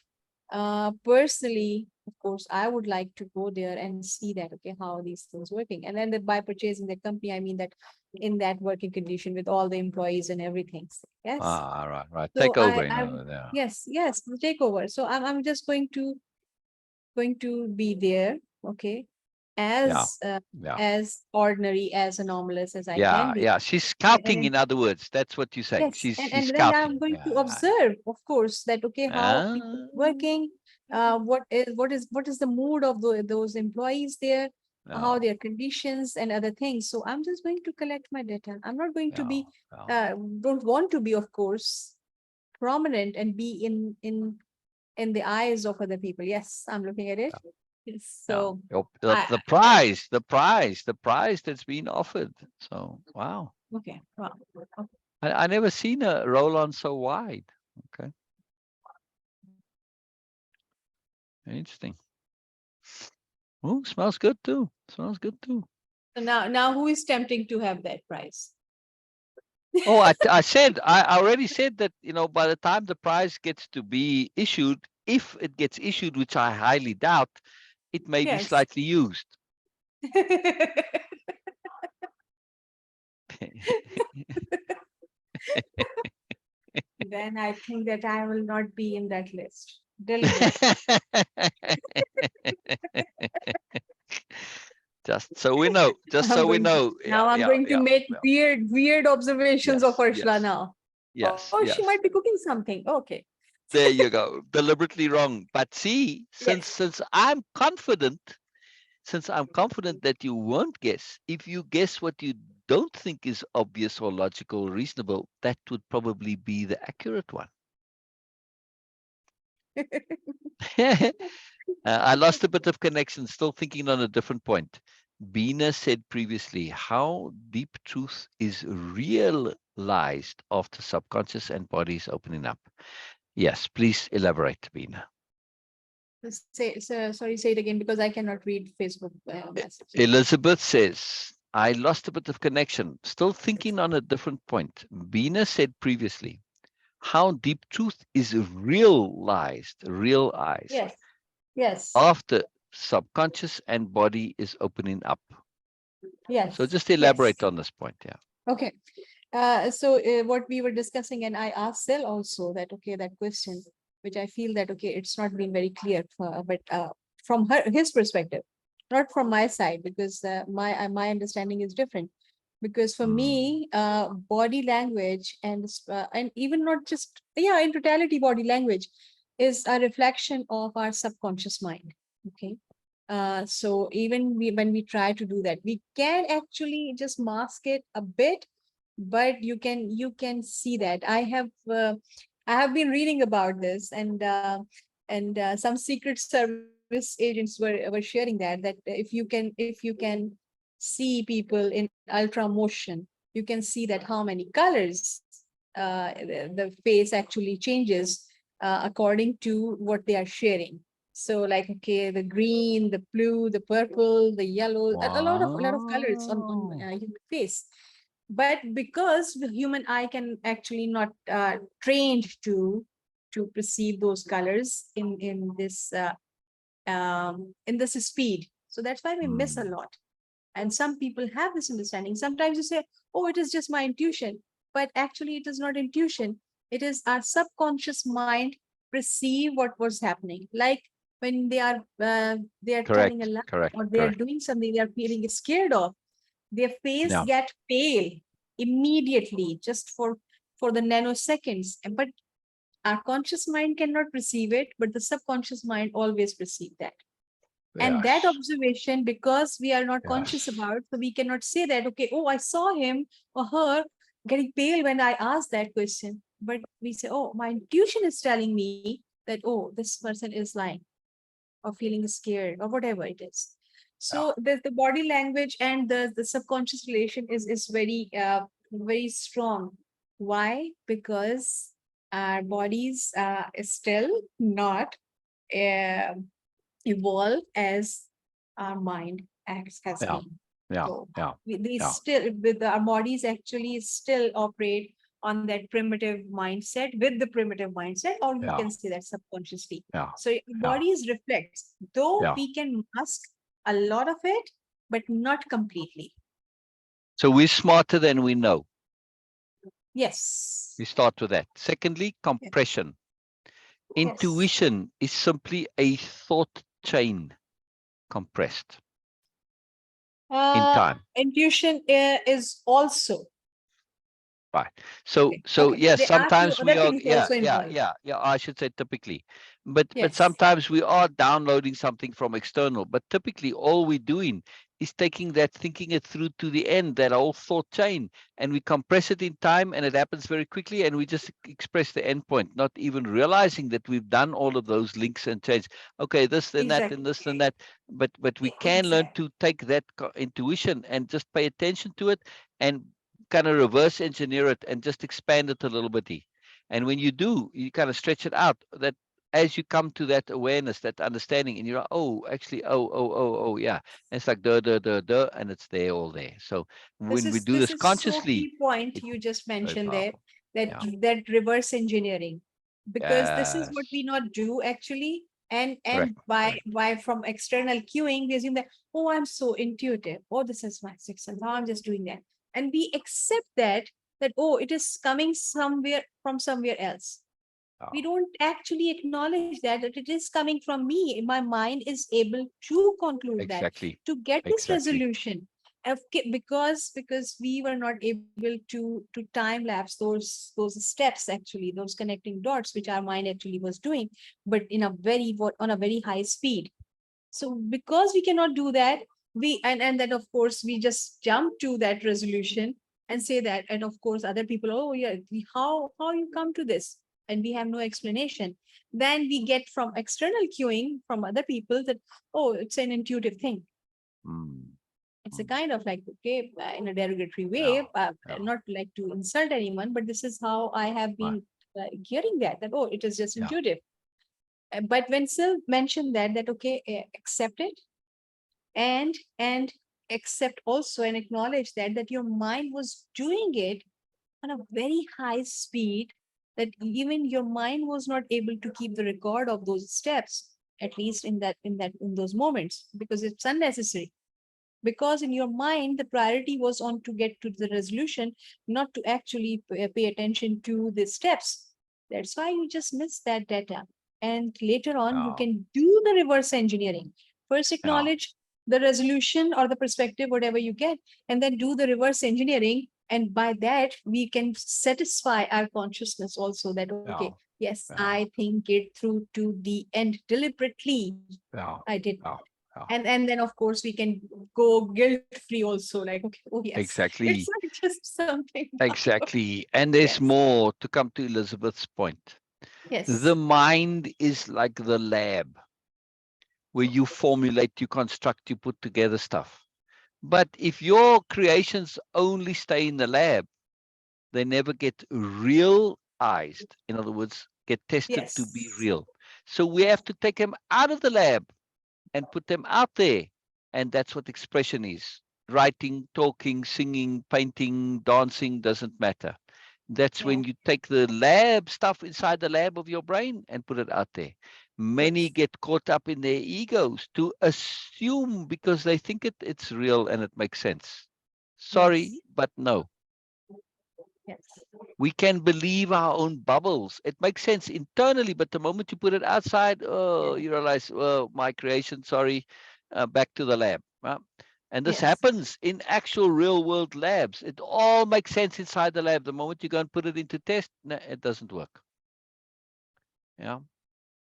personally, of course, I would like to go there and see that, okay, how these things working. And then by purchasing the company, I mean that in that working condition with all the employees and everything. Yes. Right. So Take over, you know. Yeah. yes, the takeover. So I'm just going to be there, okay, Yeah. Yeah. as ordinary, as anomalous as I can Yeah. be. Yeah. She's And scouting, in other words. That's what you're saying. yes, She's and then scouting. I'm going to Yeah. observe, of course, that okay, how Ah, people working, what is the mood of those employees there, yeah. how their conditions and other things. So I'm just going to collect my data. I'm not going to Yeah. be, Yeah. don't want to be, of course, prominent and be in the eyes of other people. Yes, I'm looking at it. Yes, Yeah. so The I the prize that's been offered. So wow. okay, wow. Okay. I never seen a roll on so wide. Okay. Interesting. Oh, smells good too. Smells good too. So now who is tempting to have that prize? Oh, I already said that, you know, by the time the prize gets to be issued, if it gets issued, which I highly doubt, it may be Yes. slightly used. Then I think that I will not be in that list. Delegate. Just so we know. Just I'm so we going to, know. now Yeah, I'm yeah, going to yeah, make yeah. weird observations of Yes, Ursula yes, now. yes, Oh, she yes. might be cooking something. Okay. There you go. Deliberately wrong. But see, Yes. since I'm confident, that you won't guess, if you guess what you don't think is obvious or logical or reasonable, that would probably be the accurate one. I lost a bit of connection, still thinking on a different point. Beena said previously, how deep truth is realized after subconscious and bodies opening up. Yes, please elaborate, Beena. Sorry, say it again because I cannot read Facebook messages. Elizabeth says, I lost a bit of connection, still thinking on a different point. Beena said previously, how deep truth is realized Yes. Yes. after subconscious and body is opening up. Yes. So just Yes. elaborate on this point. Yeah. Okay. What we were discussing, and I asked Syl also that, okay, that question, which I feel that, okay, it's not been very clear, but from his perspective, not from my side, because my understanding is different. Because for me, body language and even not just, in totality, body language is a reflection of our subconscious mind. Okay. So even when we try to do that, we can actually just mask it a bit, but you can see that I have been reading about this, and some secret service agents were sharing that if you can see people in ultra motion, you can see that how many colors the face actually changes according to what they are sharing. So like, okay, the green, the blue, the purple, the yellow, a lot of colors on Wow. human face. But because the human eye can actually not trained to perceive those colors in this speed, so that's why we miss a lot. And some people have this understanding. Sometimes you say, oh, it is just my intuition, but actually it is not intuition. It is our subconscious mind perceive what was happening. Like when they are telling a Correct. lie, Correct. or they are Correct. doing something they are feeling scared of, their face Yeah. get pale immediately, just for the nanoseconds. But our conscious mind cannot perceive it, but the subconscious mind always perceive that. And that Yes. observation, because we are not conscious Yes. about, so we cannot say that, okay, oh, I saw him or her getting pale when I asked that question. But we say, oh, my intuition is telling me that, oh, this person is lying or feeling scared or whatever it is. Yeah. So the body language and the subconscious relation is very strong. Why? Because our bodies is still not uh, evolved as our mind has Yeah. been. Yeah. So Yeah. they Yeah. still, with our bodies actually still operate on that primitive mindset, with the primitive mindset, or you Yeah. can say that subconsciously. Yeah. So Yeah. bodies reflects, though Yeah. we can mask a lot of it, but not completely. So we're smarter than we know. Yes. We start with that. Secondly, Yes. compression. Intuition is simply a thought chain compressed in time. Intuition is also Right. So okay. yes, There are few sometimes we other are, things also involved. I should say typically. But Yes. sometimes we are downloading something from external, but typically all we're doing is taking that, thinking it through to the end, that whole thought chain, and we compress it in time, and it happens very quickly, and we just express the end point, not even realizing that we've done all of those links and chains. Okay, this and that and Exactly. this and that. But we can learn Exactly. to take that intuition and just pay attention to it, and kind of reverse engineer it and just expand it a little bit. And when you do, you kind of stretch it out, that as you come to that awareness, that understanding, and you're like, oh, actually, yeah. And it's like duh, and it's there, all there. So This when we is do this this is so consciously, key point it's you just very mentioned there, powerful. that Yeah. that reverse engineering, because this is what we Yes. not do actually. And Correct. Correct. by from external cueing, we assume that, oh, I'm so intuitive, oh, this is my sixth sense, oh, I'm just doing that, and we accept that, oh, it is coming somewhere from somewhere else. Oh, We don't actually acknowledge that it is coming from me. My mind is able to conclude that, exactly. to get this Exactly. resolution. Okay, because we were not able to time lapse those steps, actually those connecting dots which our mind actually was doing, but in a on a very high speed. So because we cannot do that, and then of course we just jump to that resolution and say that, and of course other people, oh yeah, how you come to this, and we have no explanation. Then we get from external cueing from other people that, oh, it's an intuitive thing. Mm, It's a mm, kind of like, okay, in a derogatory yeah, way, yeah, not like to insult anyone, but this is how I have right, been hearing that, oh, it is just yeah, intuitive. But when Syl mentioned that okay, accept it, and accept also and acknowledge that your mind was doing it on a very high speed, that even your mind was not able to keep the record of those steps, at least in those moments, because it's unnecessary. Because in your mind the priority was on to get to the resolution, not to actually pay attention to the steps. That's why you just miss that data, and later on you yeah, can do the reverse engineering. First yeah, acknowledge the resolution or the perspective, whatever you get, and then do the reverse engineering, and by that we can satisfy our consciousness also that, okay, yeah, yes, yeah, I think it through to the end deliberately. yeah, I did. yeah, yeah. And then of course we can go guilt free also, like, okay, oh yes, it's Exactly, not just something. exactly. And there's Yes, more to come to Elizabeth's point. The yes, mind is like the lab where you formulate, you construct, you put together stuff. But if your creations only stay in the lab, they never get realized. In other words, get tested to be yes, real. So we have to take them out of the lab and put them out there. And that's what expression is. Writing, talking, singing, painting, dancing, doesn't matter. That's yeah, when you take the lab stuff inside the lab of your brain and put it out there. Many yes, get caught up in their egos to assume because they think it's real and it makes sense. yes, Sorry, but no. yes, We can believe our own bubbles. It makes sense internally, but the moment you put it outside, oh, you realize, oh, my creation, sorry, back to the lab. And this yes, happens in actual real world labs. It all makes sense inside the lab. The moment you go and put it into test, no, it doesn't work. Yeah.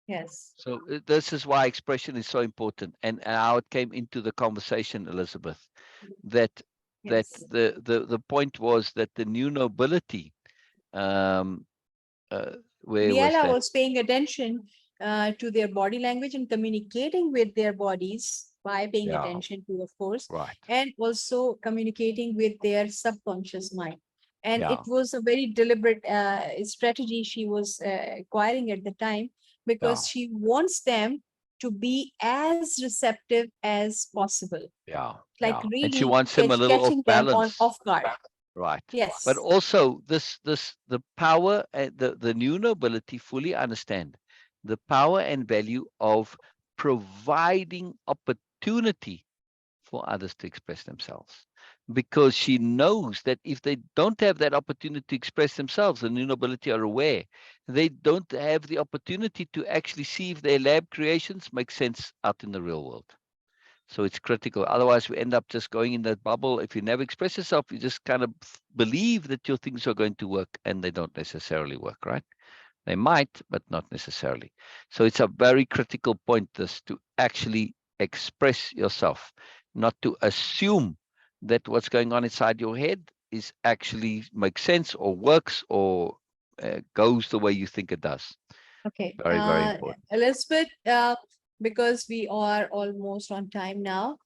yes, So this is why expression is so important, and how it came into the conversation, Elizabeth. That yes. the point was that the new nobility. Um, where was Biella that? was paying attention to their body language and communicating with their bodies by paying Yeah, attention to, of course, right. and also communicating with their subconscious mind. And it Yeah, was a very deliberate strategy she was acquiring at the time, yeah, because she wants them to be as receptive as possible, yeah, like yeah. And she really wants him a little off catching them on balance, off guard. right? But Yes, also the power, the new nobility fully understand the power and value of providing opportunity for others to express themselves, because she knows that if they don't have that opportunity to express themselves, the new nobility are aware they don't have the opportunity to actually see if their lab creations make sense out in the real world. So it's critical. Otherwise, we end up just going in that bubble. If you never express yourself, you just kind of believe that your things are going to work, and they don't necessarily work, right? They might, but not necessarily. So it's a very critical point, this, to actually express yourself, not to assume that what's going on inside your head is actually makes sense or works or goes the way you think it does. okay. Very, very important. Elizabeth, because we are almost on time now,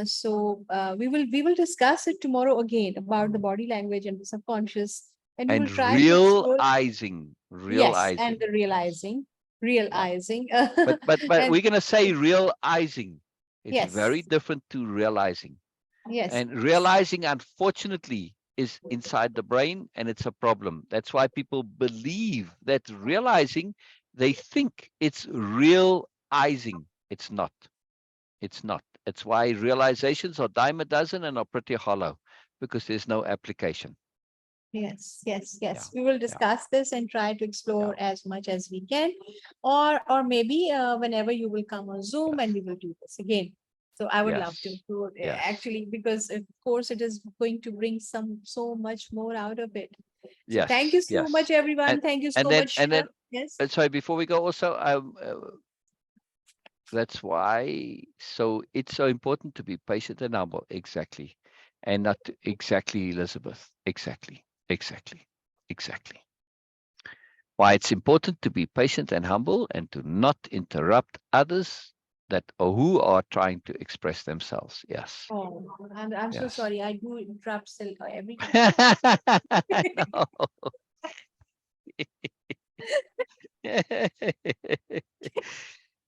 so we will discuss it tomorrow again about the Mm. body language and the subconscious, and we And will try to explore. realizing, Yes, and realizing. the Yes. realizing, Yeah. realizing, But and we're gonna say realizing. It's very yes, different to realizing. yes, And realizing, unfortunately, is inside the brain, and it's a problem. That's why people believe that realizing, they think it's realizing. It's not. It's not. It's why realizations are dime a dozen and are pretty hollow, because there's no application. yes, yes, Yeah. yes. We will Yeah. discuss this and try to Yeah. explore as much as we can, or maybe whenever you will come on Zoom, Yes. and we will do this again. So I would love to. Yes. So Yes. actually, because of course it is going to bring so much more out of it. So thank Yes. you so much, Yes. everyone. Thank you so much, And then Sher. Yes. sorry, before we go also, that's why it's so important to be patient and humble. Exactly. And not exactly, Elizabeth. Exactly. Exactly. Exactly. Why it's important to be patient and humble and to not interrupt others that or who are trying to express themselves. Yes. Oh, I'm so Yes. sorry. I do interrupt Syl every time. I know.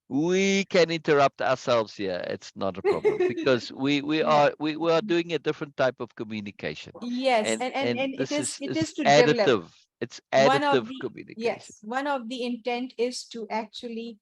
We can interrupt ourselves here. It's not a problem because Yeah. we are doing a different type of communication, Yes, and and this it is is to develop. additive. It's One of additive the communication. yes, one of the intent is to actually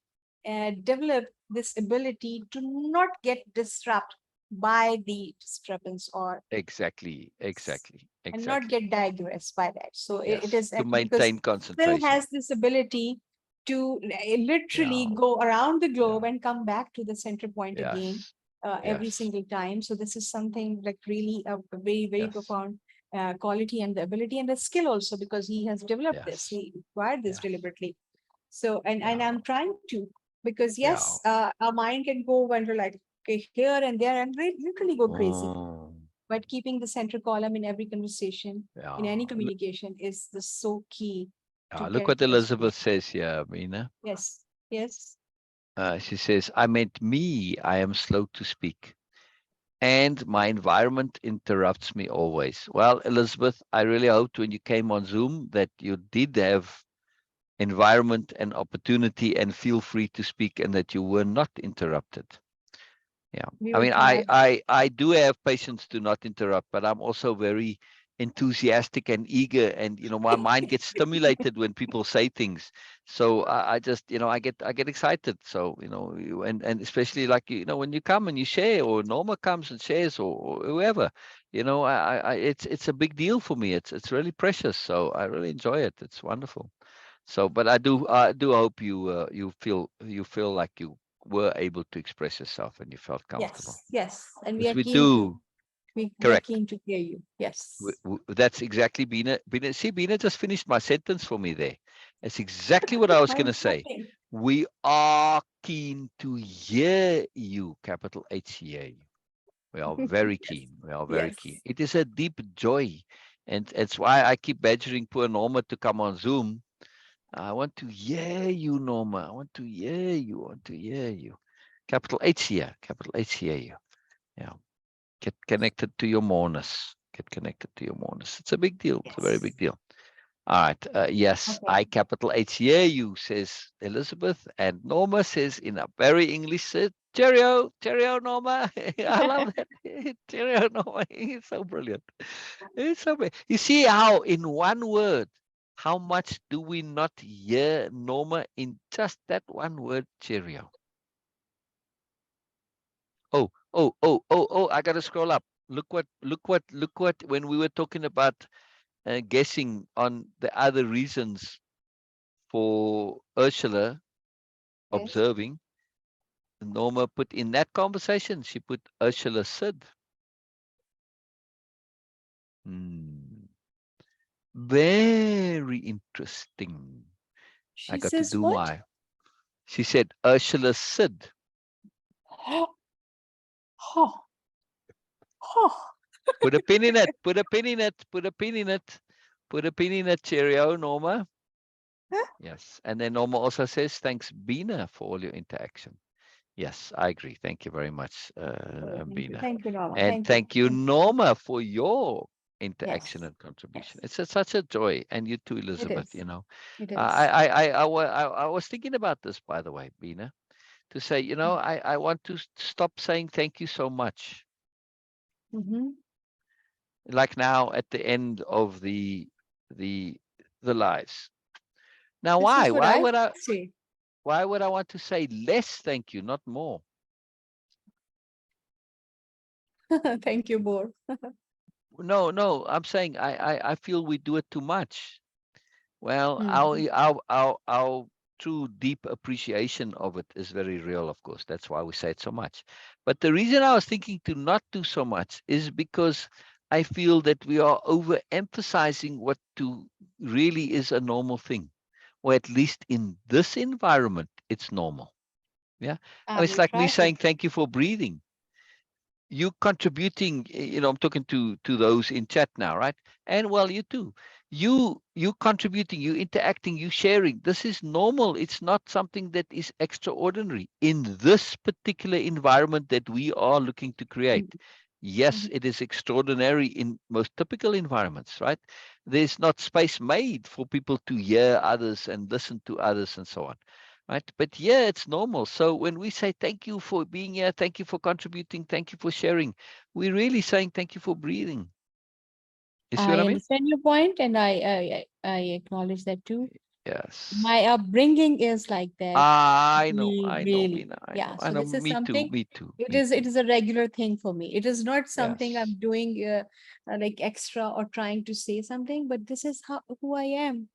develop this ability to not get disrupted by the disturbance or Exactly, exactly, and not exactly. get digressed by that. So it Yes, is to because maintain Phil concentration. has this ability to Yeah, literally go around the globe yeah, and come back to the center point again yes, every yes, single time. So this is something like really a very yes, profound quality and the ability and the skill also because he has developed this. yes, He acquired this yes, deliberately. So and yeah, I'm trying to because yeah. yes, our mind can go wander like okay, here and there and literally go crazy. Mm, But keeping the center column in every conversation, in yeah. any communication, is the so key to Look get what us to. Elizabeth says here, Mina. Yes, yes, She says, I meant me. I am slow to speak. And my environment interrupts me always. Well, Elizabeth, I really hoped when you came on Zoom that you did have environment and opportunity and feel free to speak and that you were not interrupted. Yeah. we I will mean, try. I do have patience to not interrupt, but I'm also very enthusiastic and eager, and my mind gets stimulated when people say things. So I just I get excited. So and especially like when you come and you share, or Norma comes and shares, or whoever, it's a big deal for me. It's really precious. So I really enjoy it. It's wonderful. So, but I do hope you feel like you were able to express yourself and you felt comfortable. Yes, yes, and we Because are we keen to do. we are Correct. keen to hear you. Yes. That's exactly Beena. See, Beena just finished my sentence for me there. That's exactly what I was going I'm to say. hoping. We are keen to hear you, capital H, hear you. We are very Yes, keen. We are very keen. yes, It is a deep joy. And it's why I keep badgering poor Norma to come on Zoom. I want to hear you, Norma. I want to hear you. I want to hear you. Capital H here. Capital H hear you. Yeah. Get connected to your moreness. Get connected to your moreness. It's a big deal. It's a very yes. big deal. All right. Yes, Okay. I capital H hear you, says Elizabeth. And Norma says in a very English, says, cheerio, cheerio, Norma. I love that. Cheerio, Norma. It's so brilliant. It's so brilliant. You see how in one word, how much do we not hear Norma in just that one word, cheerio? Oh, I gotta scroll up. Look what, when we were talking about guessing on the other reasons for Ursula Yes. observing, Norma put in that conversation, she put Ursula Sidd. Hmm. Very interesting. I She got to says do what? she said Ursula Sidd. Oh, oh. Put a pin in it. Put a pin in it. Put a pin in it. Put a pin in it, cheerio, Norma. Yes. And then Norma also says, thanks, Beena, for all your interaction. Yes, I agree. Thank you very much, Oh, Beena. thank you, Norma. And Thank you. thank you, Thank you. Norma, for your Yes, interaction and contribution. yes, It's such a joy. And you too, it Elizabeth, is. It I, is. I, I, I, wa- I was thinking about this, by the way, Beena, to say, I want to stop saying thank you so much. Mm-hmm. Like now at the end of the the lives. Now, This why? is what Why I would I? say. Why would I want to say less thank you, not more? Thank you, Bor. No. I'm saying I feel we do it too much. Well, Hmm. our true deep appreciation of it is very real, of course. That's why we say it so much. But the reason I was thinking to not do so much is because I feel that we are overemphasizing what really is a normal thing, or at least in this environment, it's normal. Yeah. I And it's will like me try to. saying, thank you for breathing. You contributing, I'm talking to those in chat now, right? And well, you too. You contributing, you interacting, you sharing. This is normal. It's not something that is extraordinary in this particular environment that we are looking to create. Yes, it is extraordinary in most typical environments, right? There's not space made for people to hear others and listen to others and so on. Right. But yeah, it's normal. So when we say thank you for being here, thank you for contributing, thank you for sharing, we're really saying thank you for breathing. You see what I I mean? understand your point, and I acknowledge that too. Yes. My upbringing is like that. I know, Really, Beena, I know. yeah. I So know. this is Me too, something. me too, It me is. too. It is a regular thing for me. It is not something Yes. I'm doing like extra or trying to say something, but this is who I am.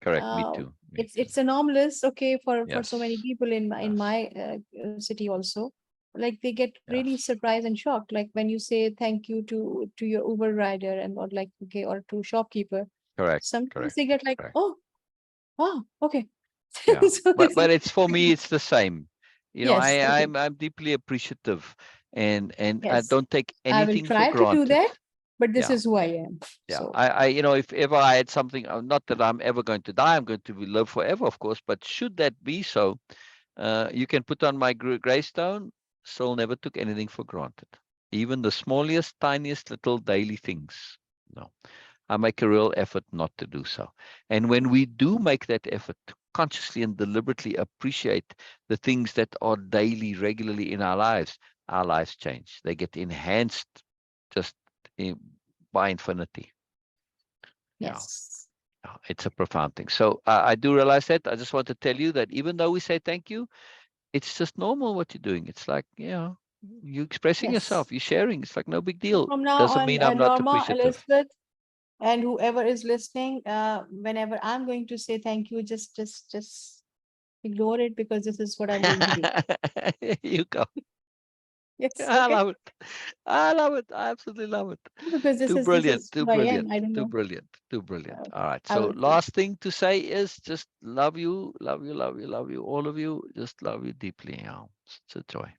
Correct. Me too. Me too. It's anomalous, okay, for so many Yes. people in Yes. my city also. Like they get really Yes. surprised and shocked. Like when you say thank you to your Uber rider and or like okay or to shopkeeper, Correct. sometimes Correct. they get like, Correct. oh, wow, okay. Yeah. So But it's for me, it's the same. yes, okay, I'm deeply appreciative, and I yes. don't take I will anything for try to do granted. that, but this Yeah. is who I am. Yeah, So if ever I had something, not that I'm ever going to die, I'm going to live forever, of course, but should that be so, you can put on my gravestone, Syl never took anything for granted, even the smallest, tiniest little daily things. No, I make a real effort not to do so. And when we do make that effort to consciously and deliberately appreciate the things that are daily, regularly in our lives change. They get enhanced just by infinity. Yeah, yes, it's a profound thing. So I do realize that. I just want to tell you that even though we say thank you, it's just normal what you're doing. It's like, you expressing yes. yourself, you're sharing. It's like no big So deal. from now Doesn't on, mean I'm not Norma, appreciative. Elizabeth, and whoever is listening, whenever I'm going to say thank you, just ignore it because this is what I'm going to do. You go. Yes, I okay. love it. I love it. I absolutely love it. Because Too this brilliant. is Too who I brilliant. am. I don't Too know. brilliant. Too brilliant. All right. I So will do. last thing to say is just love you, love you, love you, love you, all of you. Just love you deeply. It's a joy.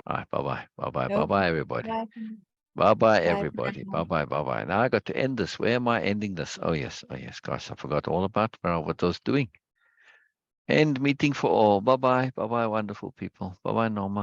All right. Bye-bye. Bye-bye. Okay. Bye-bye, everybody. Bye. Bye-bye, Bye for everybody. now. Bye-bye. Bye-bye. Now I got to end this. Where am I ending this? Oh, yes. Oh, yes. Gosh, I forgot all about what I was doing. End meeting for all. Bye-bye. Bye-bye, wonderful people. Bye-bye, Norma.